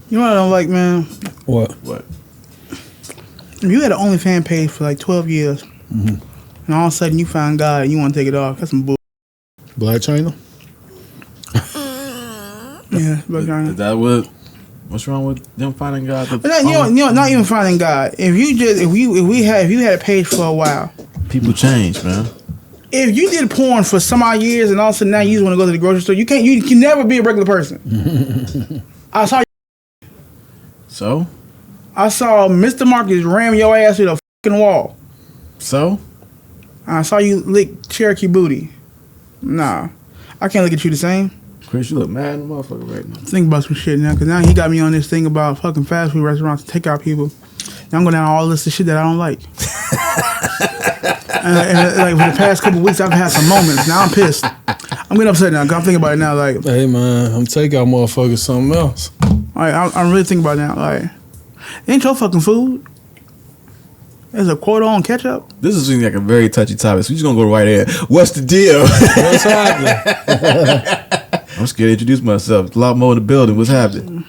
You know what I don't like, man? What? If you had an OnlyFanz page for like 12 years, and all of a sudden you find God and you want to take it off, that's some bull. Black China? Yeah, Black China. Is that what's wrong with them finding God? Not even finding God. If you had a page for a while, people change, man. If you did porn for some odd years and all of a sudden now you just want to go to the grocery store, you can never be a regular person. I saw Mr. Marcus ram your ass through the fucking wall. So? I saw you lick Cherokee booty. Nah, I can't look at you the same. Chris, you look mad in the motherfucker right now. Think about some shit now, because now he got me on this thing about fucking fast food restaurants to take out people. Now I'm going down all this shit that I don't like. and like for the past couple weeks, I've had some moments. Now I'm pissed. I'm getting upset now, because I'm thinking about it now. Like, hey man, I'm taking out motherfuckers something else. Like, I'm really thinking about it now. Like, it ain't your fucking food. There's a quota on ketchup. This is like a very touchy topic, so we're just gonna go right in. What's the deal? What's happening? I'm scared to introduce myself. A lot more in the building. What's happening?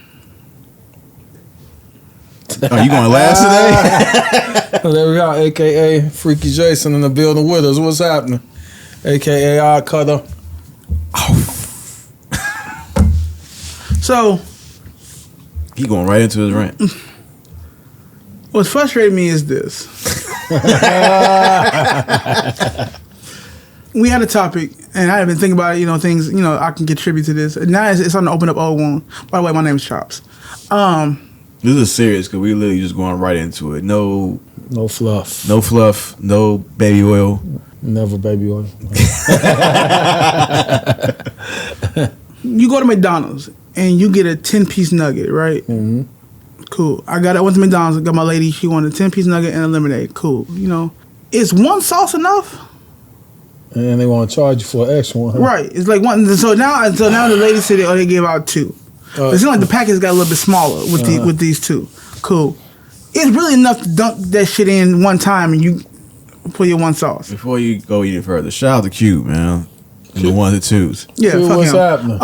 Are you going last today? There we go, a.k.a. Freaky Jason in the building with us. What's happening? A.k.a. Odd Cutter. So, he going right into his rant. What's frustrating me is this. We had a topic, and I have been thinking about it, things, I can contribute to this. And now it's starting to open up old one. By the way, my name is Chops. This is serious, because we literally just going right into it. No fluff. No fluff. No baby oil. Never baby oil. You go to McDonald's, and you get a 10-piece nugget, right? Mm-hmm. Cool. I went to McDonald's, got my lady, she wanted a 10-piece nugget and a lemonade. Cool. Is one sauce enough? And they want to charge you for an extra one, huh? Right. It's like one. So now the lady said they gave out two. It seems like the package got a little bit smaller with these two. Cool. It's really enough to dunk that shit in one time and you put your one sauce. Before you go any further, shout out to Q, man. And the ones and twos. Yeah, Q, fuck what's him. happening?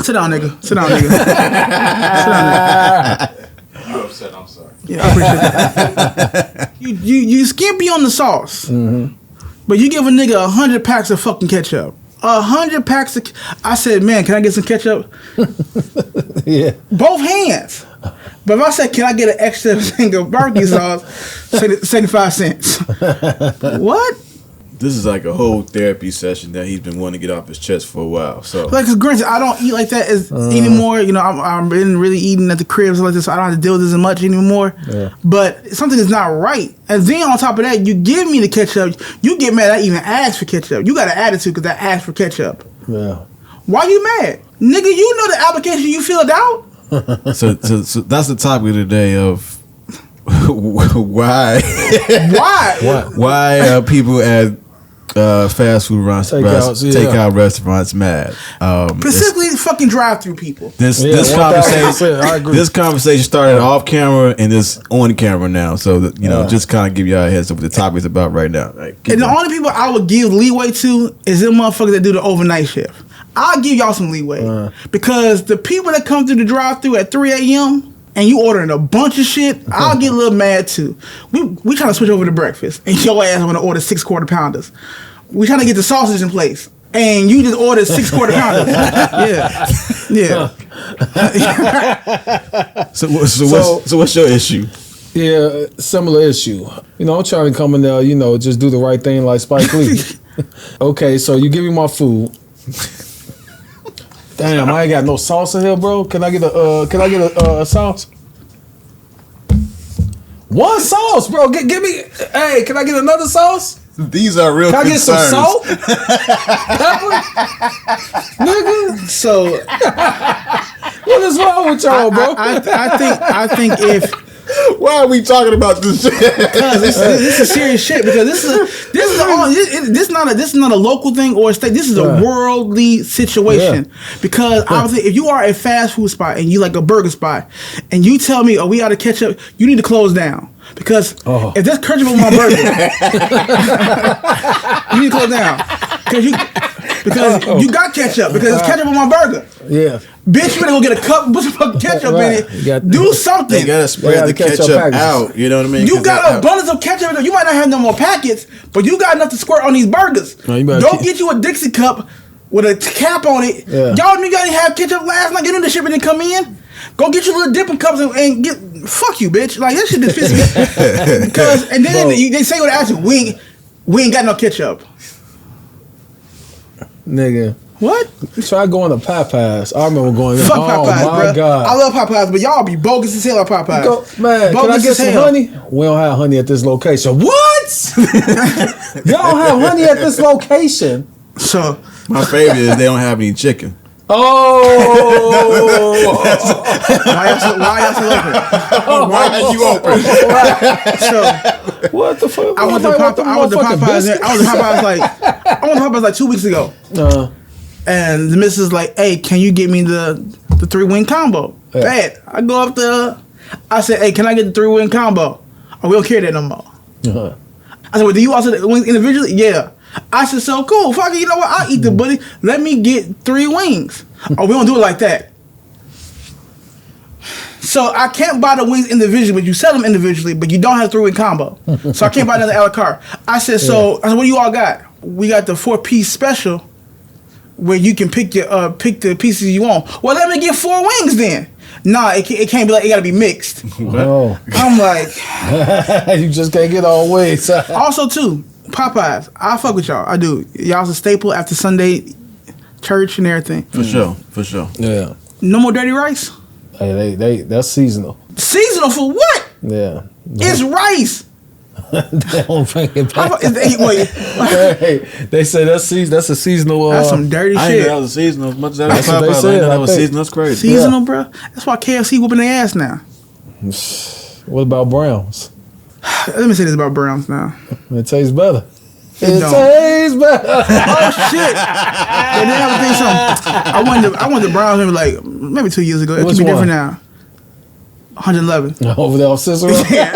Sit down, nigga. Sit down, nigga. You upset? I'm sorry. Yeah, I appreciate that. You skimpy on the sauce. Mm-hmm. But you give a nigga 100 packs of fucking ketchup. 100 packs of... I said, man, can I get some ketchup? Yeah. Both hands. But if I said, can I get an extra single barbecue sauce, 75 cents. What? This is like a whole therapy session that he's been wanting to get off his chest for a while. So, like, granted, I don't eat like that anymore. I'm been really eating at the cribs like this, so I don't have to deal with this as much anymore. Yeah. But something is not right. And then on top of that, you give me the ketchup. You get mad I even asked for ketchup. You got an attitude because I asked for ketchup. Yeah. Why you mad? Nigga, you know the application you filled out? So that's the topic of the day of why people at fast food takeout restaurants mad. Specifically fucking drive-through people. This conversation started off camera and it's on camera now. So just kind of give y'all a heads up what the topic is about right now. Right, and the only people I would give leeway to is them motherfuckers that do the overnight shift. I'll give y'all some leeway because the people that come through the drive-through at 3 a.m. and you ordering a bunch of shit, I'll get a little mad too. We trying to switch over to breakfast, and your ass want to order 6 quarter pounders. We trying to get the sausage in place, and you just ordered 6 quarter pounders. Yeah. So what's your issue? Yeah, similar issue. I'm trying to come in there, just do the right thing like Spike Lee. Okay, so you give me my food. Damn, I ain't got no sauce in here, bro. Can I get a sauce? One sauce, bro. Give me. Hey, can I get another sauce? These are real Can concerns. I get some salt? Pepper? Nigga. So what is wrong with y'all, bro? I think if why are we talking about this shit? Because this is serious shit. Because this is not a local thing or a state. This is a worldly situation. Yeah. Because obviously, if you are a fast food spot and you like a burger spot, and you tell me, "Oh, we out of ketchup," you need to close down. Because if there's ketchup on my burger, you need to close down. Because because you got ketchup because it's ketchup on my burger. Yeah. Bitch, you better go get a cup, put some fucking ketchup in it. Do something. You gotta spread the ketchup out. You know what I mean? You got abundance of ketchup. You might not have no more packets, but you got enough to squirt on these burgers. No, don't get you a Dixie cup with a cap on it. Yeah. Y'all didn't have ketchup last night. You knew the shipment didn't come in. Go get your little dipping cups and get. Fuck you, bitch. Like that shit just pisses me. Because and then they say what I ask you, we ain't got no ketchup. Nigga. What? Try going to Popeyes. I remember going there. Fuck Popeyes, my bro. God. I love Popeyes, but y'all be bogus as hell at Popeyes. Man, bogus, can I get some honey? We don't have honey at this location. What? Y'all don't have honey at this location? So my favorite is they don't have any chicken. Oh! Why y'all still open? Why are you open? So what the fuck? I went to Popeyes like 2 weeks ago. And the missus like, hey, can you get me the 3-wing combo? Yeah. Bad. I go up there. I said, hey, can I get the 3-wing combo? Oh, we don't carry that no more. I said, well, do you also the wings individually? Yeah. I said, so cool. Fuck it, you know what? I'll eat the buddy. Let me get 3 wings. Oh, we don't do it like that. So I can't buy the wings individually, but you sell them individually, but you don't have 3-wing combo. So I can't buy another a la carte. I said, what do you all got? We got the 4-piece special where you can pick the pieces you want. Well, let me get 4 wings then. Nah, it can't be like, it gotta be mixed. No. I'm like, you just can't get all wings. Also too, Popeyes, I fuck with y'all. I do. Y'all's a staple after Sunday church and everything. For sure. Yeah. No more dirty rice? Hey, that's seasonal. Seasonal for what? Yeah. It's rice. They don't bring it back. They say that's a seasonal. That's some dirty I shit. ain't know that was seasonal as much as that That's what they said. That was seasonal. That's crazy. Seasonal, bro. That's why KFC whooping their ass now. What about Browns? Let me say this about Browns now. It tastes better. It tastes better. Oh shit! And then I would think something. I went to Browns maybe 2 years ago. It could be different now. 111. Over there on Cicero? Yeah.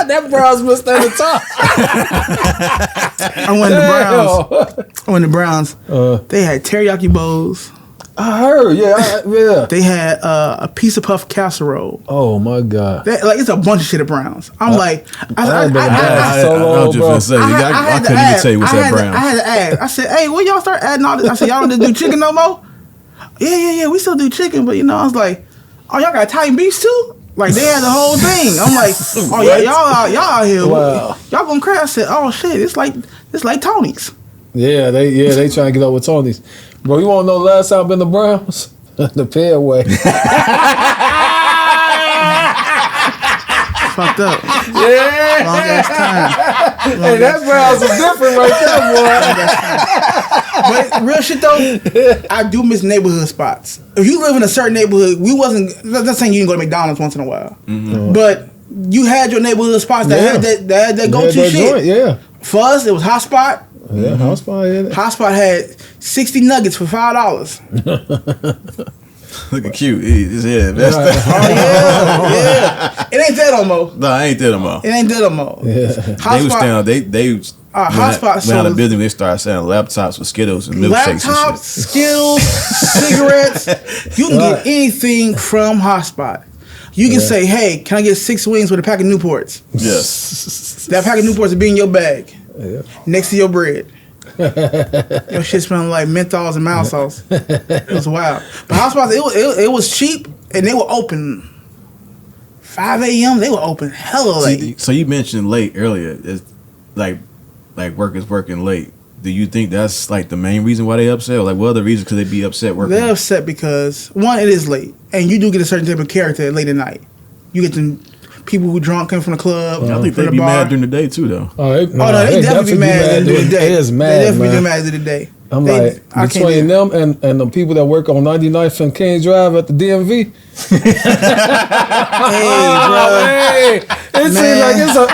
That Browns must at the top. I went to Browns. They had teriyaki bowls. I heard, yeah. They had a piece of puff casserole. Oh my God! It's a bunch of shit at Browns. I'm like, I couldn't even tell you what's at Browns. I had to ask. I said, hey, when y'all start adding all this? I said, y'all don't do chicken no more? Yeah. We still do chicken, but I was like, oh, y'all got Italian beef too? Like they had the whole thing. I'm like, oh yeah, y'all out here. Wow. Y'all gonna crash. I said, oh shit, it's like Tony's. Yeah, they trying to get up with Tony's. Bro, you want to know the last time I've been to Browns? The Fairway. Fucked up. Yeah. Long ass time. Hey, that Browns is different right there, boy. But real shit though, I do miss neighborhood spots. If you live in a certain neighborhood, that's saying you can go to McDonald's once in a while. Mm-hmm. But you had your neighborhood spots that had that go-to shit. Joint, yeah. For us, it was Hot Spot. Yeah, Hot Spot. Yeah. Hot Spot had 60 nuggets for $5. Looking cute. His head. Oh yeah. It ain't that no more. No, I ain't that no more. It ain't that no more. Yeah. Hot Spot went out of business. They started selling laptops with Skittles and milkshakes. Laptops, Skittles, cigarettes. You can get anything from Hot Spot. You can say, hey, can I get 6 wings with a pack of Newports? Yes. That pack of Newports will be in your bag. Yeah. Next to your bread. Your shit smelling like menthols and mild sauce. It was wild. But Hot Spots, it was cheap and they were open 5 a.m. They were open hella late. So you mentioned late earlier. It's like workers working late. Do you think that's like the main reason why they upset? Or like what other reasons could they be upset working? They're upset because one, it is late, and you do get a certain type of character late at night. You get them people who drunk come from the club. I think they'd be mad during the day too, though. They definitely be mad during the day. They is mad, they definitely be mad during the day. I'm between them and the people that work on 99th and Kings Drive at the DMV. Hey, bro.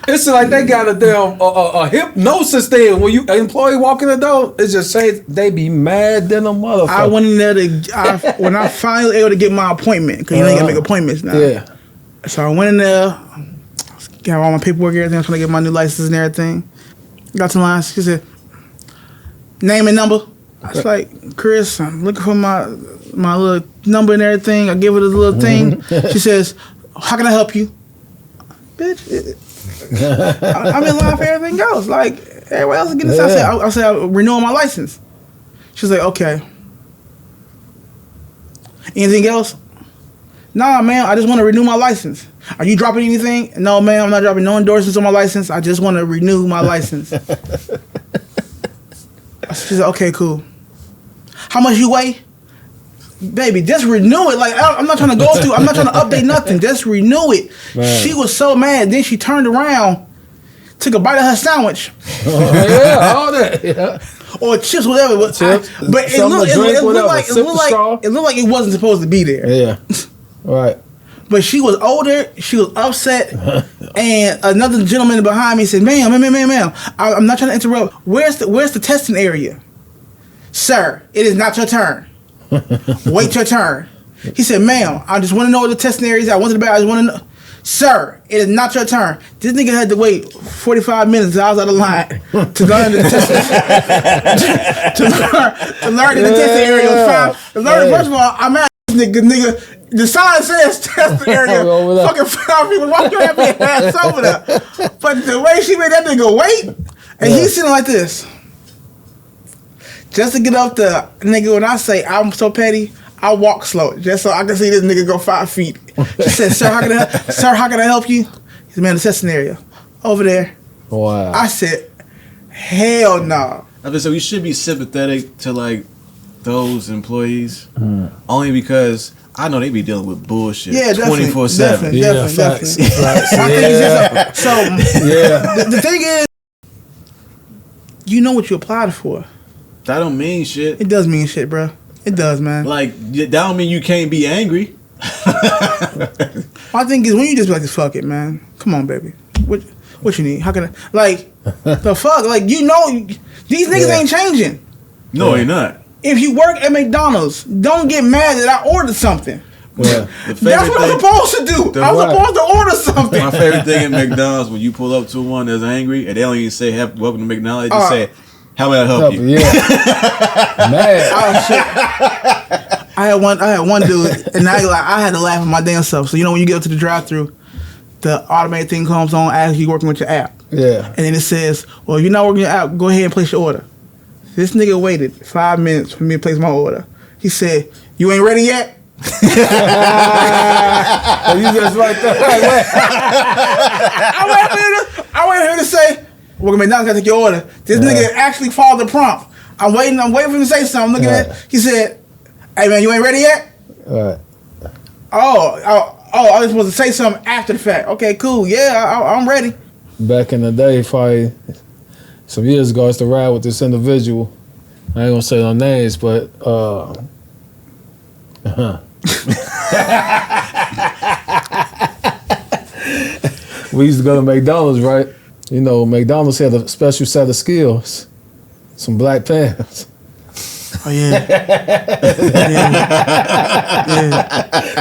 It's like they got a damn a hypnosis thing. When an employee walk in the door, it just says they be mad than a motherfucker. I went in there when I finally able to get my appointment, because you ain't got to make appointments now. Yeah. So I went in there, got all my paperwork and everything. I was trying to get my new license and everything. Got to the line. She said, Name and number. I was like, Chris, I'm looking for my little number and everything. I give her the little thing. She says, how can I help you? Bitch, I'm in line for everything else. Like, everybody else is getting this. I said, I'm renewing my license. She's like, okay. Anything else? Nah, man, I just want to renew my license. Are you dropping anything? No, man, I'm not dropping no endorsements on my license. I just want to renew my license. She said, okay, cool. How much you weigh? Baby, just renew it. Like, I'm not trying to go through, I'm not trying to update nothing. Just renew it. Man. She was so mad. Then she turned around, took a bite of her sandwich. Yeah, all that. Yeah. Or chips, whatever. But it looked like it wasn't supposed to be there. Yeah. Right. But she was older, she was upset, and another gentleman behind me said, ma'am, I'm not trying to interrupt. Where's the testing area? Sir, it is not your turn. Wait your turn. He said, ma'am, I just want to know what the testing area is. I went to the back, I just want to know. Sir, it is not your turn. This nigga had to wait 45 minutes. I was out of line to learn the testing to learn the testing area was 5. First of all, I'm at this nigga. The sign says testing area. Fucking 5 people. Why you have your ass over there? But the way she made that nigga wait, and he's sitting like this, just to get up the nigga. When I say I'm so petty, I walk slow just so I can see this nigga go 5 feet. She said, "Sir, how can I help you?" He said, "Man, the testing area over there." Wow. I said, "Hell no." I mean, so we should be sympathetic to like those employees, only because I know they be dealing with bullshit 24/7. Definitely. Facts. The thing is, you know what you applied for. That don't mean shit. It does mean shit, bro. It does, man. Like, that don't mean you can't be angry. My thing is, when you just be like, fuck it, man. Come on, baby. What you need? How can I? Like, the fuck? Like, you know, these niggas ain't changing. No, they're not. If you work at McDonald's, don't get mad that I ordered something. Yeah. That's what I'm supposed to do. I'm supposed to order something. My favorite thing at McDonald's, when you pull up to one that's angry, and they don't even say, welcome to McDonald's, they just say, how may I help you? Yeah. Man. I had one dude, and I had to laugh at my damn self. So, you know, when you get up to the drive-thru, the automated thing comes on as you working with your app. Yeah. And then it says, well, if you're not working your app, go ahead and place your order. This nigga waited 5 minutes for me to place my order. He said, you ain't ready yet? You just right there. I waited for him to say, welcome to McDonald's, gotta take your order. This nigga actually followed the prompt. I'm waiting for him to say something. I'm looking at it. He said, hey man, you ain't ready yet? Right. Oh, I was supposed to say something after the fact. Okay, cool. Yeah, I'm ready. Back in the day, probably some years ago, I used to ride with this individual. I ain't gonna say no names, but we used to go to McDonald's, right? You know, McDonald's had a special set of skills. Some black pants. Oh, yeah.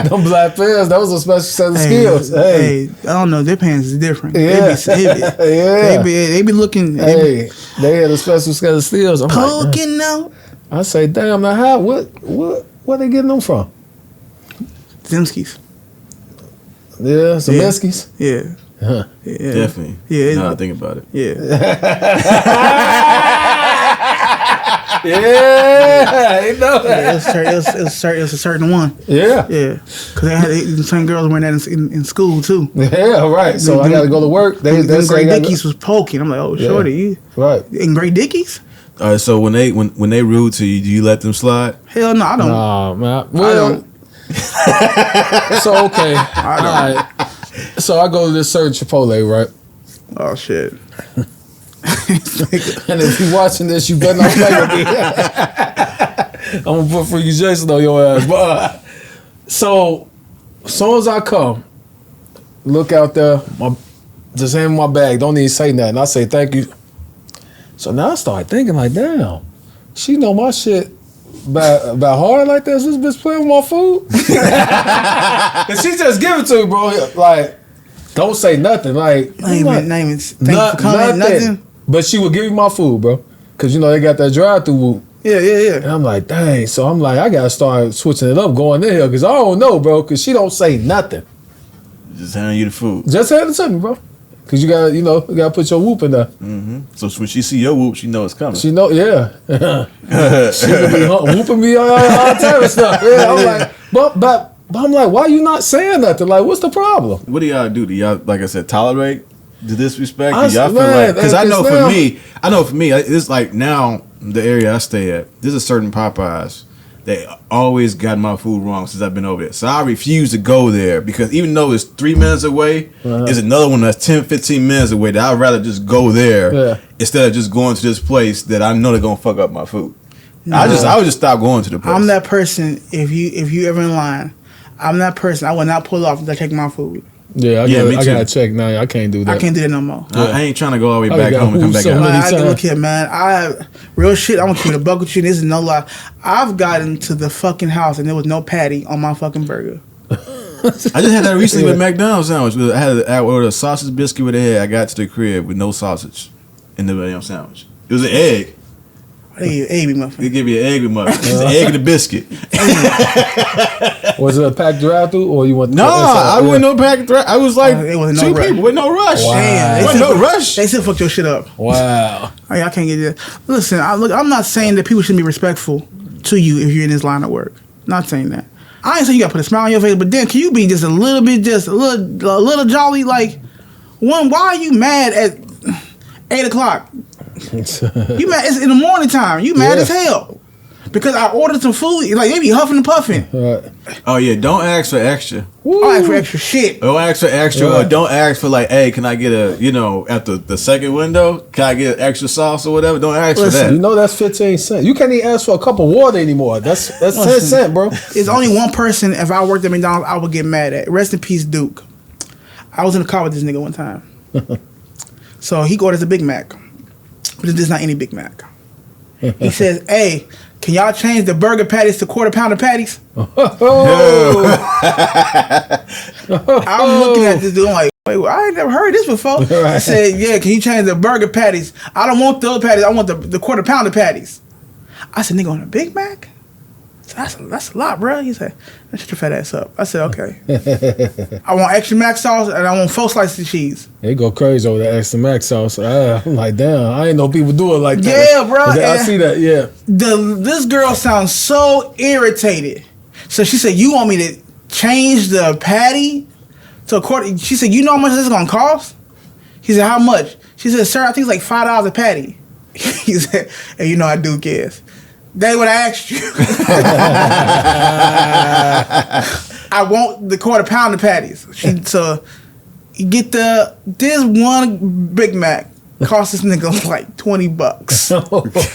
Them black pants, that was a special set of skills. Hey, I don't know. Their pants is different. Yeah. They be looking. They had a special set of skills. I'm poking out. I say, damn, now how? Where they getting them from? Zemskis. Yeah, some Zemskis. Yeah. Huh. Yeah. Definitely. Yeah. Now I think about it. Yeah. Yeah, you know that. It was a certain one. Yeah. Yeah. Because they had some girls wearing that in school too. Yeah, right. So I got to go to work. Them Gray Dickies was poking. I'm like, oh, shorty. You, right. In Gray Dickies? All right, so when they rude to you, do you let them slide? Hell no, I don't. Nah, man. Well, I don't. So, okay. I don't. All right. So I go to this certain Chipotle, right? Oh, shit. And if you're watching this, you better not play with me. I'm going to put Freaky Jason on your ass. But, so, as soon as I come, look out there, just hand me my bag. Don't even say nothing. I say, thank you. So now I start thinking like, damn, she know my shit about hard like this. This bitch playing with my food. And she just give it to me, bro. Like, don't say nothing. Like, not even thank you for coming, nothing. But she would give me my food, bro. Cause you know they got that drive-through whoop. Yeah. And I'm like, dang. So I'm like, I gotta start switching it up, going in here, cause I don't know, bro. Cause she don't say nothing. Just handing you the food. Just hand it to me, bro. Cause you gotta, you gotta put your whoop in there. Mm-hmm. So when she see your whoop, she know it's coming. She know, yeah. She could be whooping me all type of stuff. Yeah, I'm like, but I'm like, why you not saying nothing? Like, what's the problem? What do y'all do? Do y'all, like I said, tolerate the disrespect? I- Do y'all feel man, like? Because I know now- for me, it's like now the area I stay at. There's a certain Popeyes. They always got my food wrong since I've been over there. So I refuse to go there because even though it's 3 minutes away, there's another one that's 10, 15 minutes away that I'd rather just go there instead of just going to this place that I know they're going to fuck up my food. No. I would just stop going to the place. I'm that person, if you ever in line, I'm that person. I will not pull off until I take my food. Yeah, I gotta check now. I can't do that. I can't do that no more. I ain't trying to go all the way back home and come back out. Look here, man. Real shit. I'm gonna keep it a buck with you. This is no lie. I've gotten to the fucking house and there was no patty on my fucking burger. I just had that recently with McDonald's sandwich. I ordered a sausage biscuit with a head. I got to the crib with no sausage in the damn sandwich. It was an egg. They give you egg muffin. They give you an egg with muffin. It's an egg and a biscuit. Was it a packed drive-through or you went? No, I wasn't no packed. I was like it wasn't two no rush. people with no rush. Wow. Damn, Wasn't no rush. They still fucked your shit up. Wow. I can't get it. Listen, I'm not saying that people shouldn't be respectful to you if you're in this line of work. Not saying that. I ain't saying you gotta put a smile on your face, but then can you be just a little jolly? Like, why are you mad at 8 o'clock? You mad? It's in the morning time. You mad as hell because I ordered some food. Like they be huffing and puffing. Right. Oh yeah, don't ask for extra. I ask for extra shit. Don't ask for extra, or don't ask for like, hey, can I get at the second window, can I get extra sauce or whatever? Don't ask for that. You know that's 15 cents. You can't even ask for a cup of water anymore. That's 10 cents, bro. It's only one person. If I worked at McDonald's, I would get mad at. Rest in peace, Duke. I was in the car with this nigga one time. So he orders a Big Mac. But this is not any Big Mac. He says, hey, can y'all change the burger patties to quarter pounder patties? I'm looking at this dude, I'm like, wait, I ain't never heard this before. I said, yeah, can you change the burger patties? I don't want those patties, I want the quarter pounder patties. I said, nigga, on a Big Mac? That's a lot, bro. He said, shut your fat ass up. I said, okay. I want extra mac sauce and I want 4 slices of cheese. They go crazy over that extra mac sauce. I'm like, damn, I ain't know people do it like that. Yeah, bro. I see that, yeah. This girl sounds so irritated. So she said, you want me to change the patty to a quarter? She said, you know how much this is going to cost? He said, how much? She said, sir, I think it's like $5 a patty. He said, hey, you know how Duke is. They would have asked you. I want the quarter pounder patties. So you get this one Big Mac cost this nigga like $20.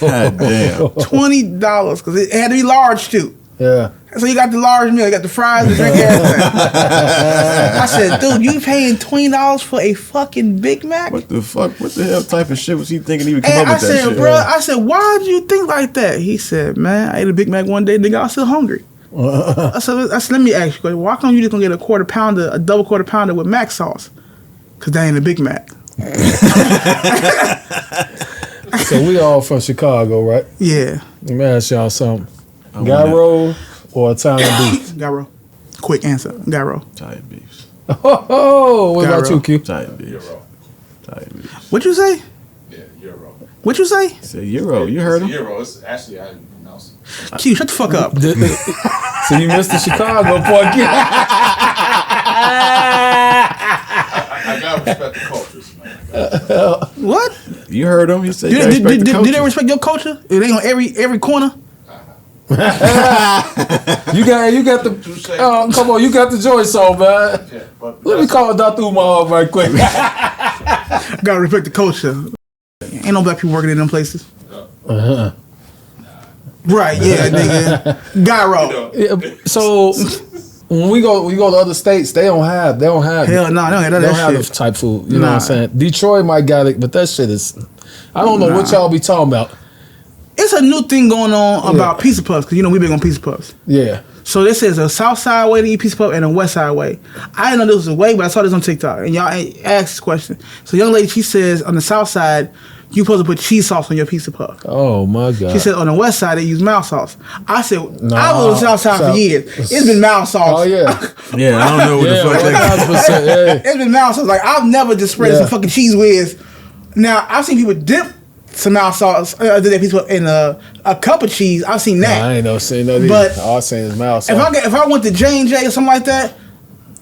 God damn. $20 because it had to be large too. Yeah. So you got the large meal, you got the fries, the drink, everything. I said, dude, you paying $20 for a fucking Big Mac? What the fuck? What the hell type of shit was he thinking he would come And up with that shit? Bro, I said, why'd you think like that? He said, man, I ate a Big Mac one day, nigga, I was still hungry. I said, let me ask you, why come you just gonna get a double quarter pounder with mac sauce? Because that ain't a Big Mac. So we all from Chicago, right? Yeah. Let me ask y'all something. Gyro or Italian beef? Gyro. Quick answer. Gyro. Italian beefs. Oh, what about Gyro. you, Q? Italian beefs. Gyro. Italian beefs. What you say? Yeah, Gyro. What you say? He said Euro. You heard him? Gyro. It's actually, I didn't pronounce it. Q, shut the fuck up. So you missed the Chicago part, Q. I gotta respect the cultures, man. What? You heard him? He said you Did respect the they culture. respect your culture? It ain't on every corner? You got the come on, you got the joint song, man. Yeah, but Let me call Dr. Umar right quick. Gotta respect the culture. Ain't no black people working in them places. Right, yeah, nigga. Gyro. Yeah, so when we go to other states, they don't have Hell no, they don't have they don't that have shit. the type food. You know what Nah. I'm saying? Detroit might got it, but that shit is I don't know what y'all be talking about. It's a new thing going on about pizza puffs, because you know we big on pizza puffs. Yeah. So this is a south side way to eat pizza puff and a west side way. I didn't know this was a way, but I saw this on TikTok. And y'all asked this question. So young lady, she says on the south side, you supposed to put cheese sauce on your pizza puff. Oh my god. She said on the west side they use mild sauce. I said, No, I was on the south side for years. It's been mild sauce. Oh yeah. Yeah, I don't know what the fuck that. 100%. Yeah. It's been mild sauce. Like I've never just spread some fucking cheese whiz. Now I've seen people dip some mild sauce did that pizza in a cup of cheese. I've seen that. I ain't no saying that. But all I'm saying is mild sauce. if I went to J&J or something like that,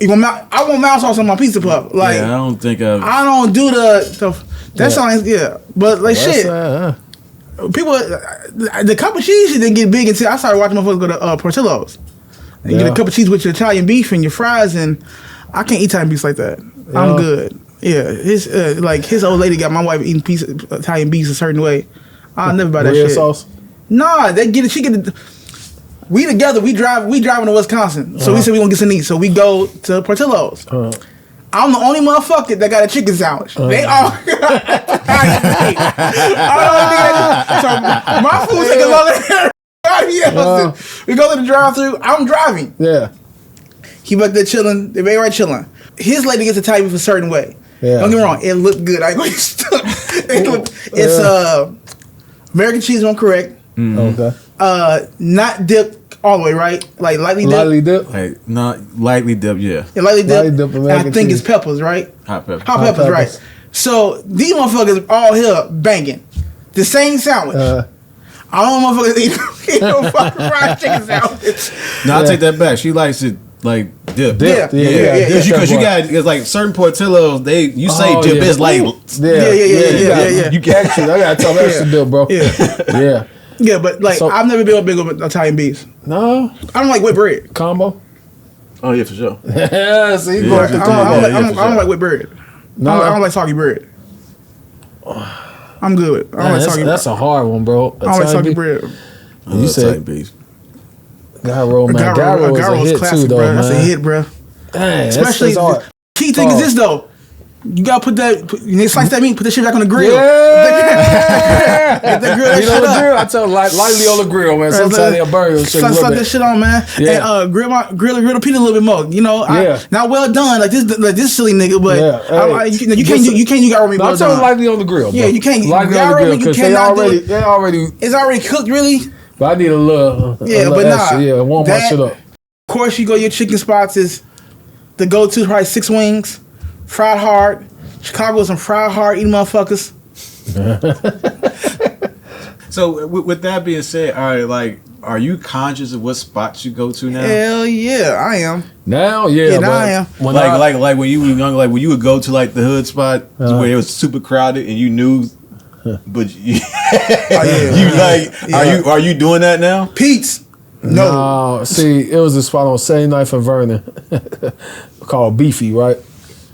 I want mild sauce on my pizza puff. Like Yeah, I don't think I've. I don't do that sounds but like shit. People, the cup of cheese didn't get big until I started watching motherfuckers go to Portillo's. And you get a cup of cheese with your Italian beef and your fries, and I can't eat Italian beef like that. Yeah. I'm good. Yeah, his old lady got my wife eating Italian beef a certain way. I'll never buy that Red shit. sauce? Nah, they get it. She get it. We together. We driving to Wisconsin, so we said we gonna get some to eat. So we go to Portillo's. I'm the only motherfucker that got a chicken sandwich. They all got so my food taking longer than everybody else. We go to the drive-thru. I'm driving. Yeah. He back there chilling. They very right chilling. His lady gets a type of a certain way. Yeah. Don't get me wrong. It looked good. It's American cheese, one correct. Okay. Not dipped all the way, right? Like lightly dipped. Lightly dip. Like not lightly dipped, yeah. Yeah, lightly dipped. Lightly dipped And I American think cheese. it's peppers, right? Hot pepper. Hot peppers, right? So these motherfuckers all here banging the same sandwich. I don't want motherfuckers eat no fucking fried chicken sandwich. No, I take that back. She likes it like dip. Yeah. Because you got it's like certain Portillo's. You say dip, it's like Yeah. You can't actually. I gotta tell that extra dip, bro. Yeah. Yeah, but like So- I've never been big with Italian beef. No I don't like whipped bread. combo. Oh yeah, for sure. Yeah. See, Yeah. bro. I don't like whipped bread. No. I don't like soggy bread. I'm good with it. I don't like soggy bread. That's a hard one, bro. I don't like soggy bread. You said beef. Gyro, man. Gyro is a hit classic, too, though, bro. man. That's a hit, bro. Dang, Especially that's hard. key thing is this though. You gotta put that. You slice that meat, put that shit back on the grill. Yeah. Get that grill that You know shit the up. grill? I tell lightly on the grill, man. Sometimes they'll burn your shit a Slap little that bit. shit on, man. Yeah. And grill the pita a little bit more. You know, not well done like this silly nigga, but you can't you got me No, well I'm telling done. lightly on the grill, bro. Yeah, you can't. Lightly on the grill because they already. It's already cooked, really. But I need a little. Yeah, a but little nah. extra. Yeah, warm my shit up. Of course, you go your chicken spots is the go-to probably 6 wings, fried hard. Chicago is some fried hard eating motherfuckers. So with that being said, all right, like, are you conscious of what spots you go to now? Hell yeah, I am. Now, Yeah, but now I am. when Like when you were young, like when you would go to like the hood spot where it was super crowded and you knew, but you, are you doing that now? Pete's. No. See, it was a spot on 79th and Vernon called Beefy, right?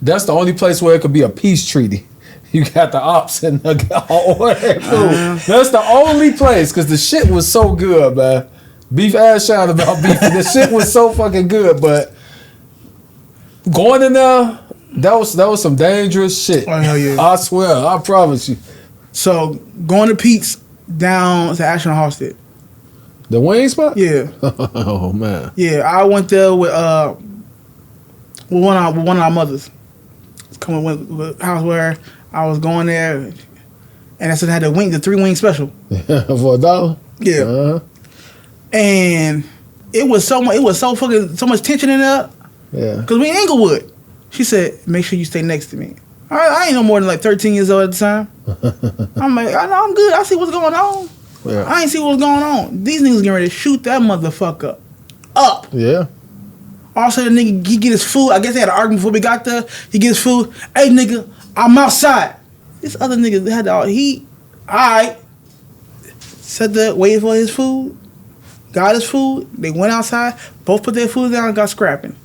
That's the only place where it could be a peace treaty. You got the ops and the all way through. That's the only place because the shit was so good, man. Beef ass shout about beef. The shit was so fucking good, but going in there, that was some dangerous shit. Oh, hell yeah. I swear, I promise you. So going to Pete's down to Ashland Halstead. The wing spot? Yeah. Oh man. Yeah, I went there with one of our mothers. Coming with a house where I was going there, and I said I had the 3 wing special For $1. Yeah, and it was so much. It was so much tension in there. Yeah. Cause we in Inglewood. She said, "Make sure you stay next to me." I ain't no more than like 13 years old at the time. I'm like, I know I'm good. I see what's going on. Yeah. I ain't see what's going on. These niggas getting ready to shoot that motherfucker up. Yeah. Also, the nigga, he get his food. I guess they had an argument before we got there. He get his food. Hey, nigga, I'm outside. This other nigga had all right. Sat there, waited for his food. Got his food. They went outside. Both put their food down and got scrapping.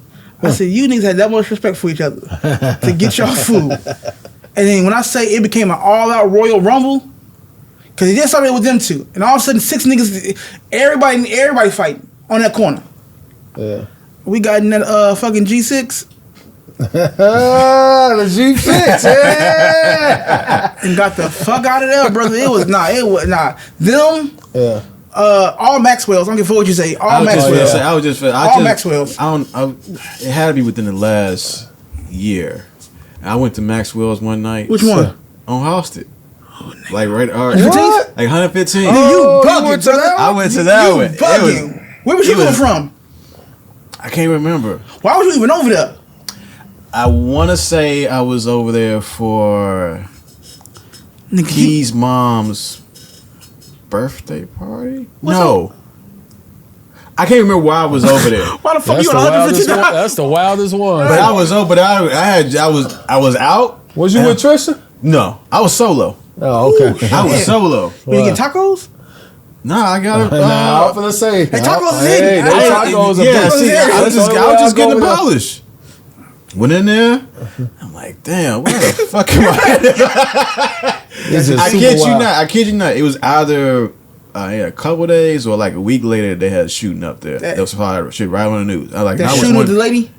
I said, you niggas had that much respect for each other to get your food. And then when I say it became an all-out Royal Rumble, because it just started with them two. And all of a sudden, 6 niggas, everybody fighting on that corner. Yeah. We got in that fucking G6. The G6, yeah. And got the fuck out of there, brother. It was them. Yeah. All Maxwells. I don't give a fuck what you say. All Maxwells. Maxwells. It had to be within the last year. I went to Maxwell's one night. Which one? On Halstead. Like right, What? like 115. You bugging, went to that brother. I went to that You one. bugging. Where was you going from? I can't remember. Why was you even over there? I want to say I was over there for Nigga, Key's mom's birthday party. What's No, I can't remember why I was over there. Why the fuck That's you the on wildest one. $150? That's the wildest one. But I was over. But I was out. Was you with Trisha? No, I was solo. Oh, okay. I was solo. When you get tacos? Nah, I got Nah, I'm finna say. Hey, tacos is Hey, hidden. they Hey, tacos are yeah, big. see, I That's the was only way just I go getting the over there. polish. Went in there. I'm like, damn, where the fuck am I? It's just I super kid you wild. not. I kid you not. It was either a couple days or like a week later they had a shooting up there. That was probably shit right on the news. I was like, That nah, shooting with the lady?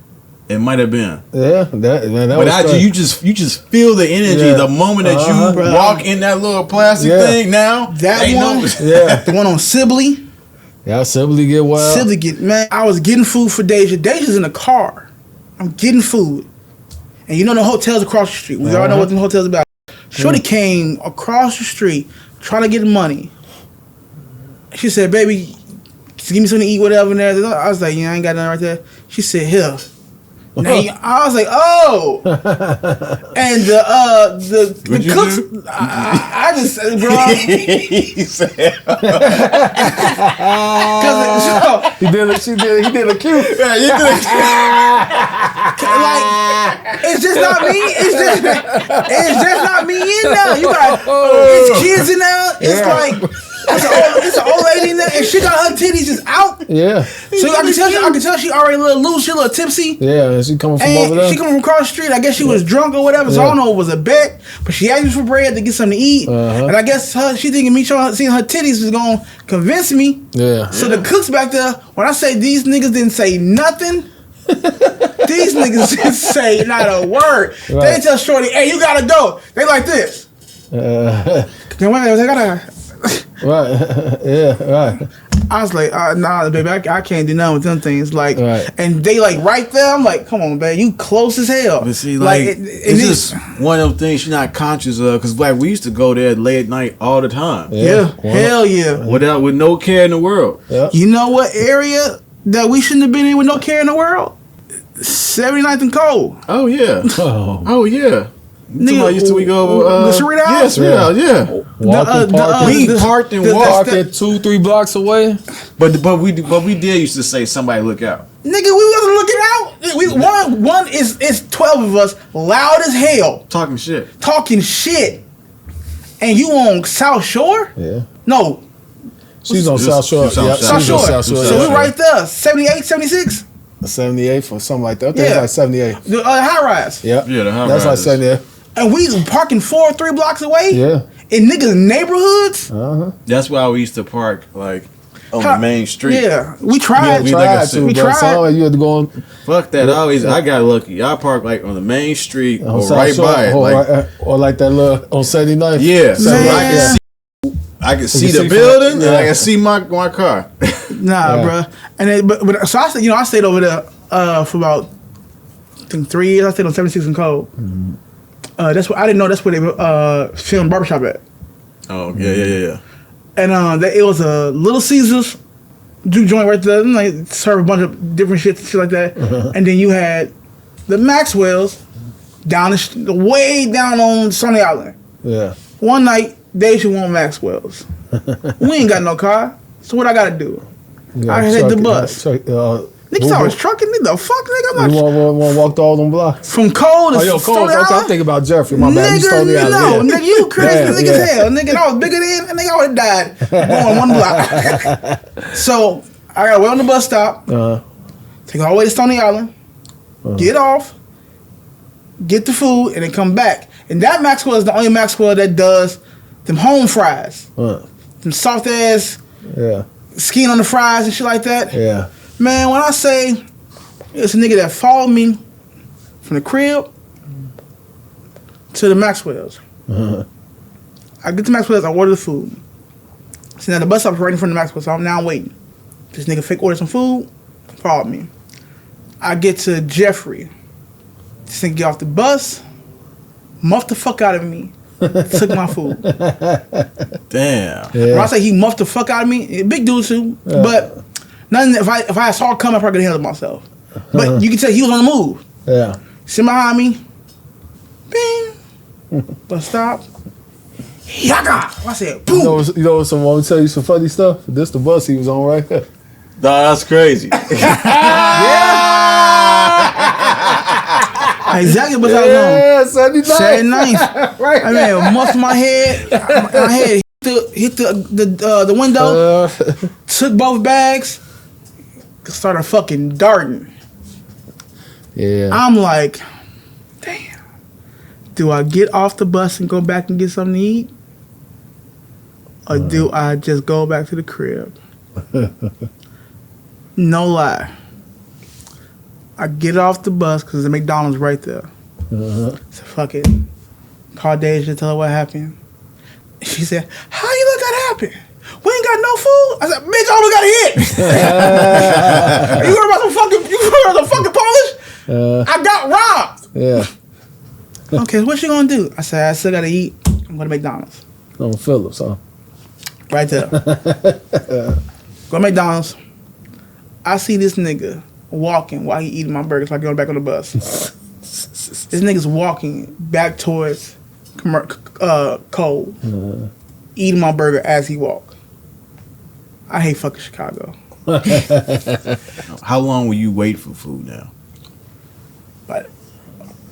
it might have been. Yeah, that But was crazy. you just feel the energy Yeah. the moment that you walk in that little plastic Yeah. thing. Now That ain't one? Yeah, The one on Sibley? yeah. Sibley get wild. Sibley get, man, I was getting food for Deja. Deja's in the car. I'm getting food. And you know the hotels across the street. We all know what the hotels about. Shorty came across the street trying to get money. She said, baby, give me something to eat, whatever. And there. I was like, yeah, I ain't got nothing right there. She said, here. Now I was like, oh. And the cooks, do? I just said, bro. He said, He did a cute. yeah, you did. Like, it's just not me. It's just not me in there. You got it's kids in there. It's Yeah. like it's an old lady in there, and she got her titties just out. Yeah, So I can tell she already a little loose, she a little tipsy. yeah. And she coming from over And there. she coming from across the street. I guess she was drunk or whatever. So I don't know if it was a bet, but she asked me for bread to get something to eat. And I guess she thinking me seeing her titties was gonna convince me. Yeah. So the cooks back there, when I say these niggas didn't say nothing, these niggas didn't say not a word. Right. They tell Shorty, hey, you gotta go. They like this. Then when they gotta, Right. Yeah. Right. I was like, nah, baby, I can't do nothing with them things. Like, Right. and they like right there. I'm like, come on, babe, you close as hell. But see, like, it's just one of them things you're not conscious of. Because, like, we used to go there late at night all the time. Yeah, hell yeah. With no care in the world. Yeah. You know what area that we shouldn't have been in with no care in the world? 79th and Cole. Oh, yeah. Oh. Oh, yeah. Nigga, Used to we go the Cerrito House? Yeah, Cerrito House, yeah. Walking, parking. We parked and the- walked. Park at 2-3 blocks away. But we did used to say somebody look out. Nigga, we wasn't looking out. One is 12 of us, loud as hell, Talking shit. talking shit. And you on South Shore? Yeah. No, She's on She's- South Shore. she's on Yeah, South South she's Shore. on South Shore. So yeah. we're right there, 78, 76? 78 or something like that. I think Yeah. it's like 78. The high rise. Yeah. Yeah, the high That's like rises. 78. And we parking 4 or 3 blocks away? Yeah. In niggas' neighborhoods? That's why we used to park, like, on the main street. Yeah, we tried. we like I Tried said, to, we bro. tried. Sound like you had to go on Fuck that. I got lucky. I parked, like, on the main street or South right Shore, by it. or, Like, or like that little on 79th. yeah. So Man. I could see You the see building from- and I yeah. can see my car. Nah, Yeah. bruh. And then, but so I stayed over there for about I think 3 years. I stayed on 76 and Cole. That's what I didn't know. That's where they filmed Barbershop at. Oh, yeah. And it was a Little Caesars juke joint right there. And they serve a bunch of different shit like that. And then you had the Maxwells down way down on Sunny Island. Yeah. One night, Deja want Maxwell's. We ain't got no car, so what I gotta do? Yeah, I hit the bus. Niggas thought I was trucking. Nigga, the fuck, nigga? I'm You not want to walk all them blocks? from Cole to Oh, yo, Cole. Stony Okay, I'm Island. thinking about Jeffrey. My bad. You Nigga, Stony Island. no, Yeah. nigga, you crazy Yeah, nigga yeah. as hell. Nigga, I was bigger than, and nigga, I would have died going one block. So, I got away on the bus stop, take all the way to Stony Island, get off, get the food, and then come back. And that Maxwell is the only Maxwell that does them home fries. Them soft ass Yeah. skin on the fries and shit like that. Yeah. Man, when I say it's a nigga that followed me from the crib to the Maxwell's. I get to Maxwell's, I order the food. So now the bus stop's right in front of the Maxwell's, so I'm waiting. This nigga fake ordered some food, followed me. I get to Jeffrey. This nigga get off the bus, muff the fuck out of me, Took my food. Damn. Yeah. When I say he muffed the fuck out of me, big dude too. Yeah. But nothing. If I saw it coming, I probably could handle myself. But you can tell he was on the move. Yeah. Sit behind me. Bing. But stop. Yaga. I said, boom. You know, want me to tell you some funny stuff? This the bus he was on right here. Nah, that's crazy. Exactly what I was on. Yeah, Saturday night. Saturday night. Right. I mean, muffed my head. My head hit the window. Took both bags. Started fucking darting. Yeah. I'm like, damn. Do I get off the bus and go back and get something to eat? Or do I just go back to the crib? No lie. I get off the bus because the McDonald's right there. So fuck it. Call Deja, tell her what happened. She said, how you let that happen? We ain't got no food. I said, bitch, I only got a hit. You heard about some fucking Polish? I got robbed. Yeah. Okay, what you gonna do? I said, I still gotta eat. I'm going to McDonald's. On Phillips, huh? Right there. Go to McDonald's. I see this nigga walking while he eating my burgers like going back on the bus. This nigga's walking back towards Cole, eating my burger as he walk. I hate fucking Chicago. How long will you wait for food now? But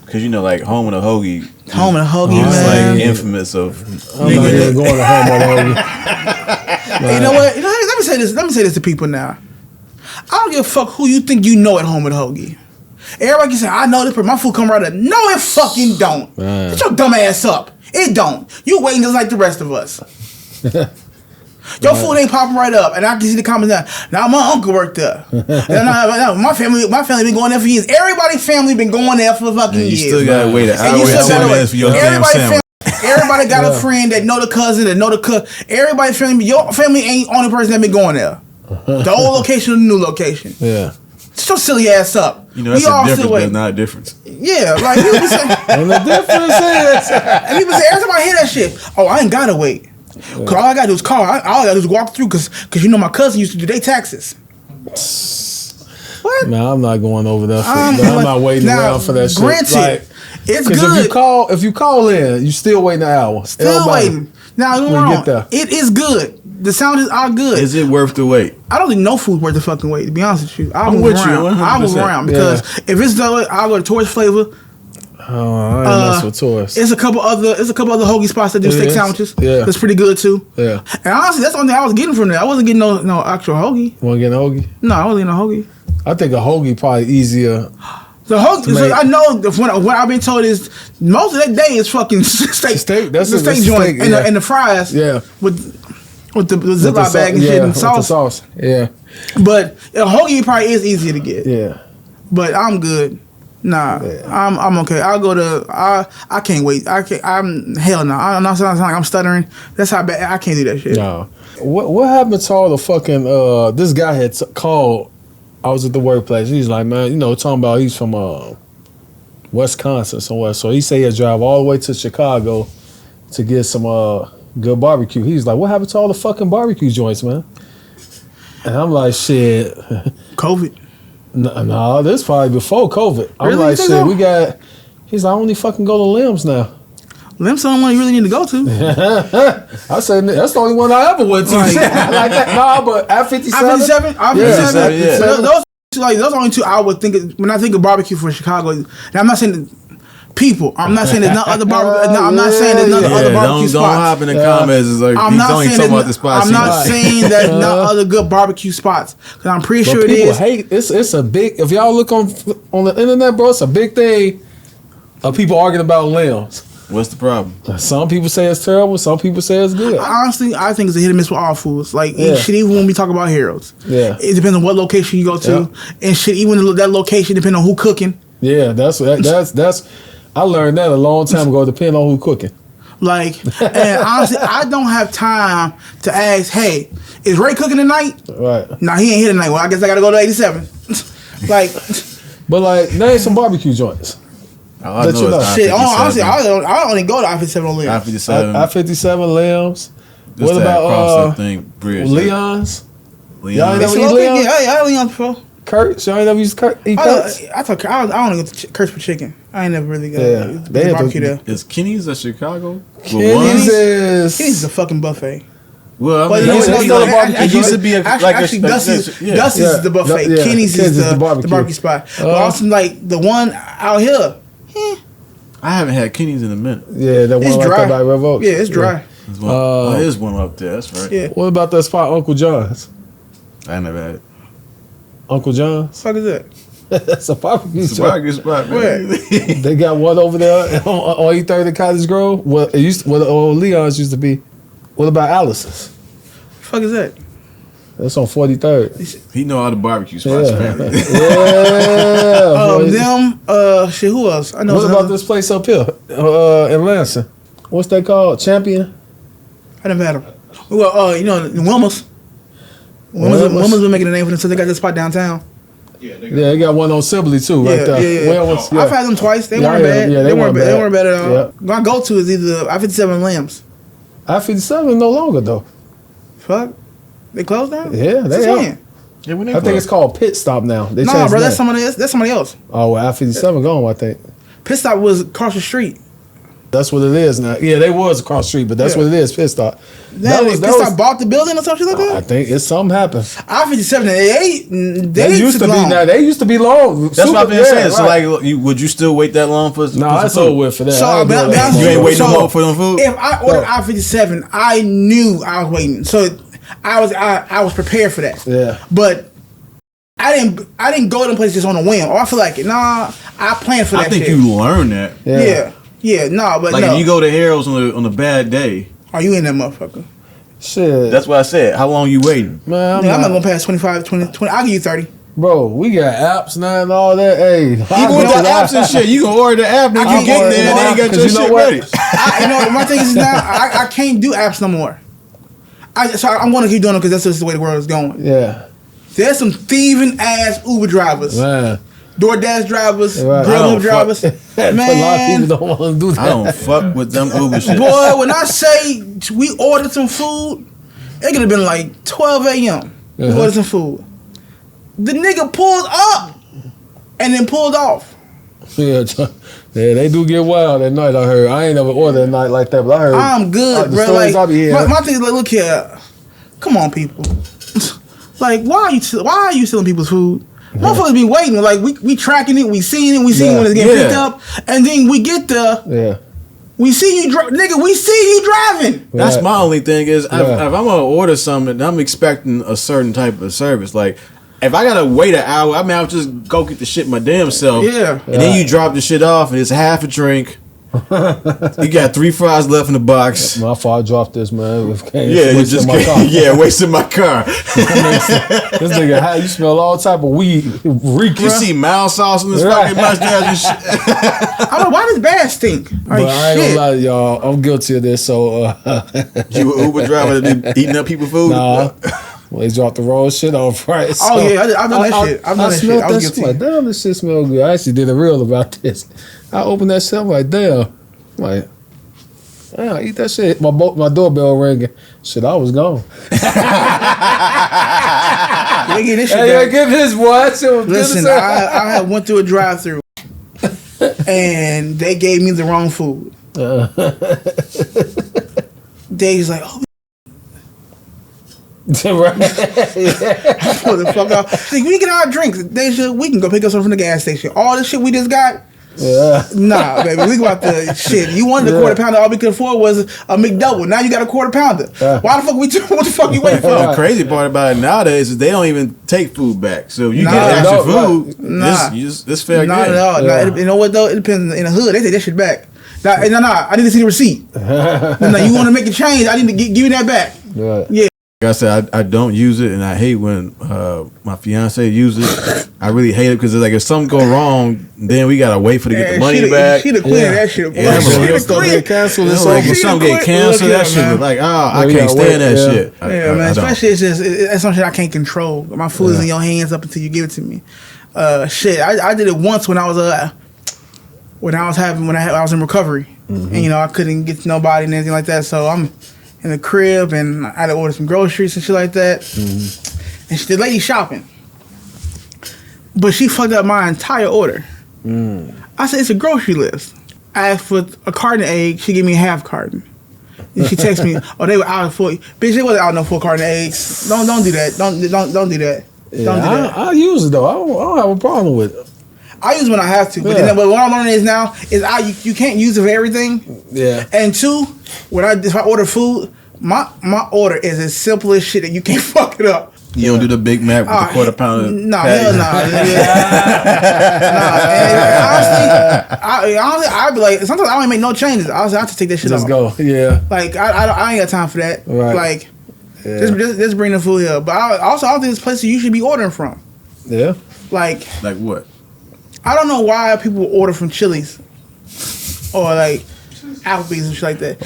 Because you know, like home and a hoagie. home and a hoagie, It's man. like infamous of. I'm not even going to home alone. Hey, you know what? Let me say this. Let me say this to people now. I don't give a fuck who you think you know at home with a hoagie. Everybody can say, I know this person. My food come right up. No, it fucking don't. Man. Get your dumb ass up. It don't. You waiting just like the rest of us. Your food ain't popping right up. And I can see the comments now. Now my uncle worked there. My family been going there for years. Everybody's family been going there for fucking You years. still gotta wait an hour And you and still 10 gotta minutes for your damn Everybody sandwich. Everybody got a friend that know the cousin that know the cook. Everybody's family. Your family ain't only person that been going there. The old location or the new location. Yeah. Shut your silly ass up. You know, that's a difference, but not a difference. Yeah, like people be saying, And the difference is, and people say every time I hear that shit, oh, I ain't gotta wait. Cause all I gotta do is call. All I gotta do is walk through. Cause you know my cousin used to do their taxes. What? man, I'm not going over that. I'm not waiting now, around for that shit. Granted, Like, it's because good. if you call in, you still waiting an hour. Still Everybody- waiting. Now, don't When get me you wrong. get there. It is good. The sound is all good. Is it worth the wait? I don't think no food's worth the fucking wait. To be honest with you, I'll I'm move with you, around. I'll move 100%. around because if it's the way, I'll go to Torch Flavor. Oh, I ain't mess with tourists. It's a couple other hoagie spots that do steak is. sandwiches. Yeah. That's pretty good too. Yeah. And honestly, that's the only thing I was getting from there. I wasn't getting no actual hoagie. Want to get a hoagie? No, I wasn't getting a hoagie. I think a hoagie probably easier. The hoagie, To make- I know what I've been told is most of that day is fucking steak. Steak, that's the it, steak that's joint steak, and, yeah. and the fries. Yeah. With the With Ziploc bag and shit and with the sauce. sauce. Yeah. But a hoagie probably is easier to get. Yeah. But I'm good. Nah, Yeah. I'm okay. I'll go to. I can't wait. I'm hell no. I'm not sounding like I'm stuttering. That's how bad I can't do that shit. No. What happened to all the fucking this guy had called. I was at the workplace. He's like, man, you know, talking about he's from Wisconsin somewhere. So he said he'd drive all the way to Chicago to get some good barbecue. He's like, what happened to all the fucking barbecue joints, man? And I'm like, shit. COVID. No, this probably before COVID. I'm Really? You like, think shit, so? we got. He's like, I only fucking go to Limbs now. Limbs the only one you really need to go to. I said that's the only one I ever went to. Right. Like that. Nah, but I-57. I-57. I-57, yeah. So those are only two I would think of, when I think of barbecue for Chicago. And I'm not saying that people. I'm not saying there's not other barbecue. No, I'm not saying there's not other barbecue don't spots. hop in the comments. It's like I'm he's not only saying talking that- about the spots. I'm he not likes. saying there's not other good barbecue spots. Because I'm pretty But sure it people is. hate it's a big. If y'all look on the internet, bro, it's a big thing of people arguing about limbs. What's the problem? Some people say it's terrible. Some people say it's good. Honestly, I think it's a hit and miss with all foods. Like Yeah. shit, even when we talk about heroes, Yeah. it depends on what location you go to, and shit. Even that location depends on who cooking. Yeah, that's. I learned that a long time ago. Depending on who cooking. Like, and honestly, I don't have time to ask, hey, is Ray cooking tonight? Right. Nah, he ain't here tonight. Well, I guess I gotta go to 87. Like, But like, name some barbecue joints. All I Let know you know. is Shit, I-57. honestly, I only go to I-57 on Limbs. I-57. I-57 Limbs. Just What that about cross that thing, bridge. Leon's? Y'all ain't Leon. never eat Yeah, Leon's? I Leon's before. Kurt? Y'all ain't never used eat Kurt's? I only go to Kurt's for chicken. I ain't never really got They had barbecue there. Is Kenny's of Chicago? Kenny's Kenny's is is... a fucking buffet. Well, I But mean, you know, it's you still know, a barbecue it used to be actually, Dusty's Yeah. is the buffet. Yeah. Kenny's is the barbecue spot. But also, like, the one out here, I haven't had Kenny's in a minute. Yeah, that it's one right dry. there by Rev Oaks. Yeah, it's dry. There's one up there. That's right. Yeah. What about that spot, Uncle John's? I never had it. Uncle John's? Fuck is that? That's a barbecue It's a spot. barbecue spot, Where? man. They got one over there on E30 Cottage Grove. Well, it used Leon's used to be. What about Alice's? Fuck is that? That's on 43rd. He know all the barbecue spots, Yeah. man. Yeah. Shit, who else? I know. What about this place up here in Lansing? What's that called? Champion? I never had them. Well, you know, Wilmer's. Wilmer's been making a name for them, so they got this spot downtown. Yeah, Yeah, they got one on Sibley too, right there. Yeah. Wilmer's, I've had them twice. They Yeah, weren't bad. yeah, they weren't bad. bad. They weren't bad at all. Yeah. My go-to is either I-57 Lambs. I-57 no longer though. Fuck. They closed down? Yeah, they Since are. when? Yeah, when they I think it's called Pit Stop now. They Nah, changed bro, the that's name. somebody else. Oh, well, I-57 gone, I think. Pit Stop was across the street. That's what it is now. Yeah, they was across the street, but that's Yeah. what it is, Pit Stop. Pit Stop bought the building or something like I that? think it's something happened. I-57, They used to be long. now. They used to be long. That's what I've been saying. So, right. like, would you still wait that long for? No, some that's food? over with for that. So, I ain't doing that. You ain't waiting no So, more for them food. If I ordered I-57, I knew I was waiting. So I was prepared for that. Yeah. But I didn't go to them places just on a whim. Or I feel like, nah, I planned for that I think shit. you learn that. Yeah, nah, but Like no. if you go to Harold's on a bad day. Are you in that motherfucker? Shit. That's what I said. How long you waiting? Man, I'm not gonna pass 25, 20. I'll give you 30. Bro, we got apps now and all that. Hey, Even with the apps and shit, you can order the app, then I you get order there, the and then app, you got 'cause your you know shit what? ready. My thing is now, I can't do apps no more. So I'm gonna keep doing it because that's just the way the world is going. Yeah. There's some thieving ass Uber drivers, Man. DoorDash drivers, Right. I don't Grubhub drivers. A lot of Man, people don't want to do that. I don't fuck with them Uber shit. boy, when I say we ordered some food, it could have been like 12 a.m. We ordered some food. The nigga pulled up and then pulled off. Yeah, they do get wild at night. I heard. I ain't never ordered at night like that, but I heard. I'm good, the bro. stories I Like be hearing. my thing is like, look here, come on, people. Like, why are you stealing people's food? Motherfuckers be waiting. Like we tracking it, we seeing it, we seeing when it's getting picked up, and then we get there. Yeah. We see you, nigga. We see you driving. That's Right. my only thing is if Yeah. I'm gonna order something, I'm expecting a certain type of service. Like if I gotta wait an hour, I mean I'll just go get the shit my damn self. Yeah. And then you drop the shit off and it's half a drink. You got 3 fries left in the box. My fault. I dropped this, man. Yeah, you just wasting my car. This nigga, how you smell all type of weed, reek. You see mild sauce in this Right. fucking mustache and shit. I don't know why does bad stink. Like, But I ain't shit. gonna lie to y'all. I'm guilty of this. So, You an Uber driver that be eating up people's food? nah. Well, they dropped the wrong shit off, right? Oh, yeah, I've done that shit. I've done that shit. smelled I was that shit. guilty. Like, damn, this shit smell good. I actually did a reel about this. I opened that shit. I'm like, damn. I'm like, damn, eat that shit. My doorbell ringing. Shit, I was gone. They get this shit Hey, back. get this watch. Listen, I had went through a drive-through, and they gave me the wrong food. Dave's like, oh, Right. pull the fuck out. Like, we get our drinks. They should. We can go pick up some from the gas station. All this shit we just got. Yeah. Nah, baby, we got the shit. You wanted a quarter pounder. All we could afford was a McDouble. Now you got a quarter pounder. Why the fuck what the fuck you waiting for? The crazy part about it nowadays is they don't even take food back. So if you Nah, get extra no, food, nah. it's fair game. Not at all. Yeah. Nah, you know what though? It depends. In the hood, they take that shit back. Nah, I need to see the receipt. No, you want to make a change? I need to give you that back. Right. Yeah. Like I said, I don't use it, and I hate when my fiance uses it. I really hate it because like if something go wrong, then we gotta wait for to get the money back. She'd have quit that shit. Yeah, Boy. bro. She'd have Gonna quit. get canceled. It's It's like over. if something get canceled, that shit was like, I we can't gotta stand wait, that yeah. shit. Yeah, I man. don't. Especially it's something I can't control. My food is in your hands up until you give it to me. Shit, I did it once when I was when I was in recovery, and you know I couldn't get to nobody and anything like that. So I'm in the crib and I had to order some groceries and shit like that. And the lady shopping, but she fucked up my entire order. I said it's a grocery list. I asked for a carton of eggs. She gave me a half carton. And she texted me, "Oh, they were out of 4. Bitch, they wasn't out of no 4 carton of eggs. Don't do that. Don't do that. Don't do that." I use it though. I don't have a problem with it. I use it when I have to, but then what I'm learning is now is you can't use it for everything. Yeah. And 2, if I order food, my order is as simple as shit that you can't fuck it up. You don't do the Big Mac with the quarter pounder? No, hell no. Honestly, I'd be like, sometimes I don't even make no changes. I have to take that shit off. Just go, yeah. Like, I ain't got time for that. Right. Like, just bring the food here. But I don't think it's places you should be ordering from. Yeah. Like what? I don't know why people order from Chili's or like Applebee's and shit like that.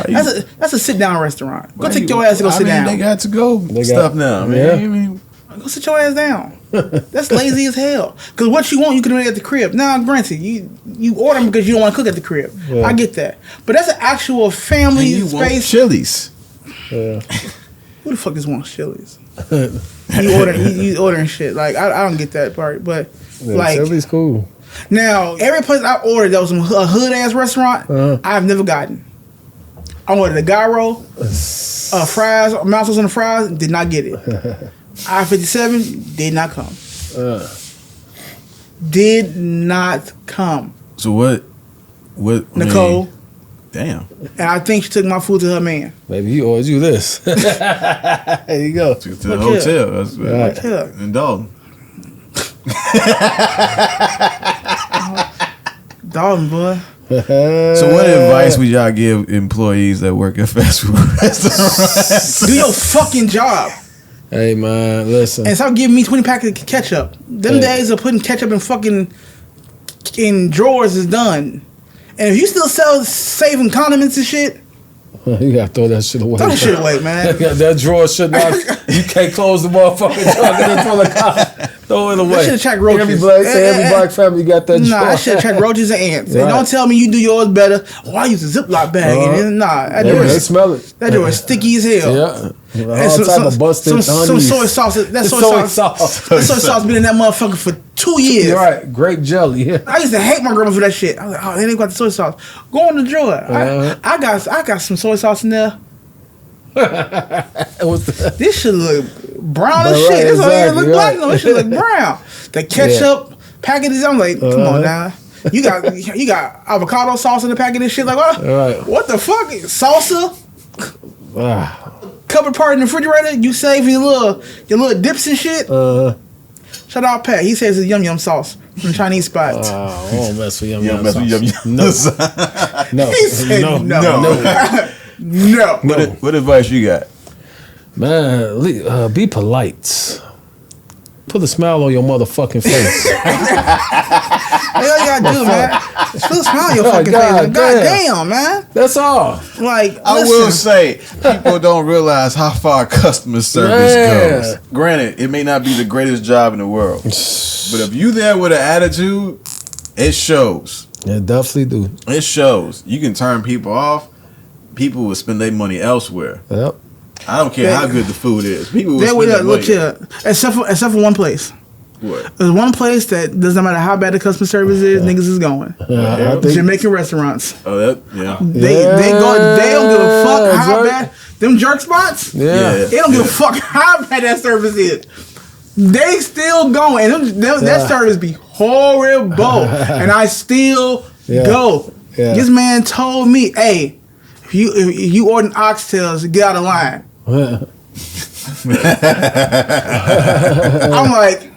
That's a sit down restaurant. Go take your ass to go sit down. They got to go stuff now, man. Go sit your ass down. That's lazy as hell. Because what you want, you can make at the crib. Now, granted, you order them because you don't want to cook at the crib. Yeah. I get that. But that's an actual family you space. Want Chili's. Yeah. Who the fuck is wants Chili's? you ordering shit. Like I don't get that part. But like Chili's cool. Now, every place I ordered that was a hood ass restaurant, I've never gotten. I ordered a gyro, fries, mouthfuls on the fries, did not get it. I-57 did not come. Did not come. So what? Nicole. Damn. And I think she took my food to her man. Maybe he owes you this. There you go. To the hotel. That's right. In Dalton. Dalton, boy. So what advice would y'all give employees that work at fast food restaurants? Do your fucking job. Hey man, listen. And stop giving me 20 packets of ketchup. Them days of putting ketchup in drawers is done. And if you still saving condiments and shit, you gotta throw that shit away. Throw that shit away, man. That drawer should not. You can't close the motherfucking trunk and then throw it away. I should have checked roaches. Every black family got that drawer. Nah, I should have checked roaches and ants. Right. And don't tell me you do yours better. Oh, I use a Ziploc bag. They smell it. That drawer is sticky as hell. Yeah. Some soy sauce. That soy sauce been in that motherfucker for 2 years. You're right. Grape jelly. Yeah. I used to hate my grandma for that shit. I was like, oh, they ain't got the soy sauce. Go in the drawer. I got some soy sauce in there. This should look brown as shit. This don't even look black. No, this should look brown. The ketchup packages. I'm like, come on now. You got avocado sauce in the packet and shit. Like what? What the fuck? Salsa. Cupboard part in the refrigerator. You save your little dips and shit. Shout out Pat. He says it's yum yum sauce from Chinese spots. I won't mess with yum yum sauce. No. He said no. What advice you got? Man, be polite. Put a smile on your motherfucking face. All you gotta do, man. Put a smile on your fucking face. God damn, man. That's all. Like, I will say, people don't realize how far customer service goes. Granted, it may not be the greatest job in the world, but if you there with an attitude, it shows. It definitely do. It shows. You can turn people off. People will spend their money elsewhere. Yep. I don't care how good the food is. People will spend their money. Except for one place. What? There's one place that doesn't matter how bad the customer service is, niggas is going. Jamaican restaurants. Oh, that They don't give a fuck how bad them jerk spots. Yeah. They don't give a fuck how bad that service is. They still going. That service be horrible, and I still go. Yeah. This man told me, "Hey, if you ordering oxtails, get out of line." I'm like,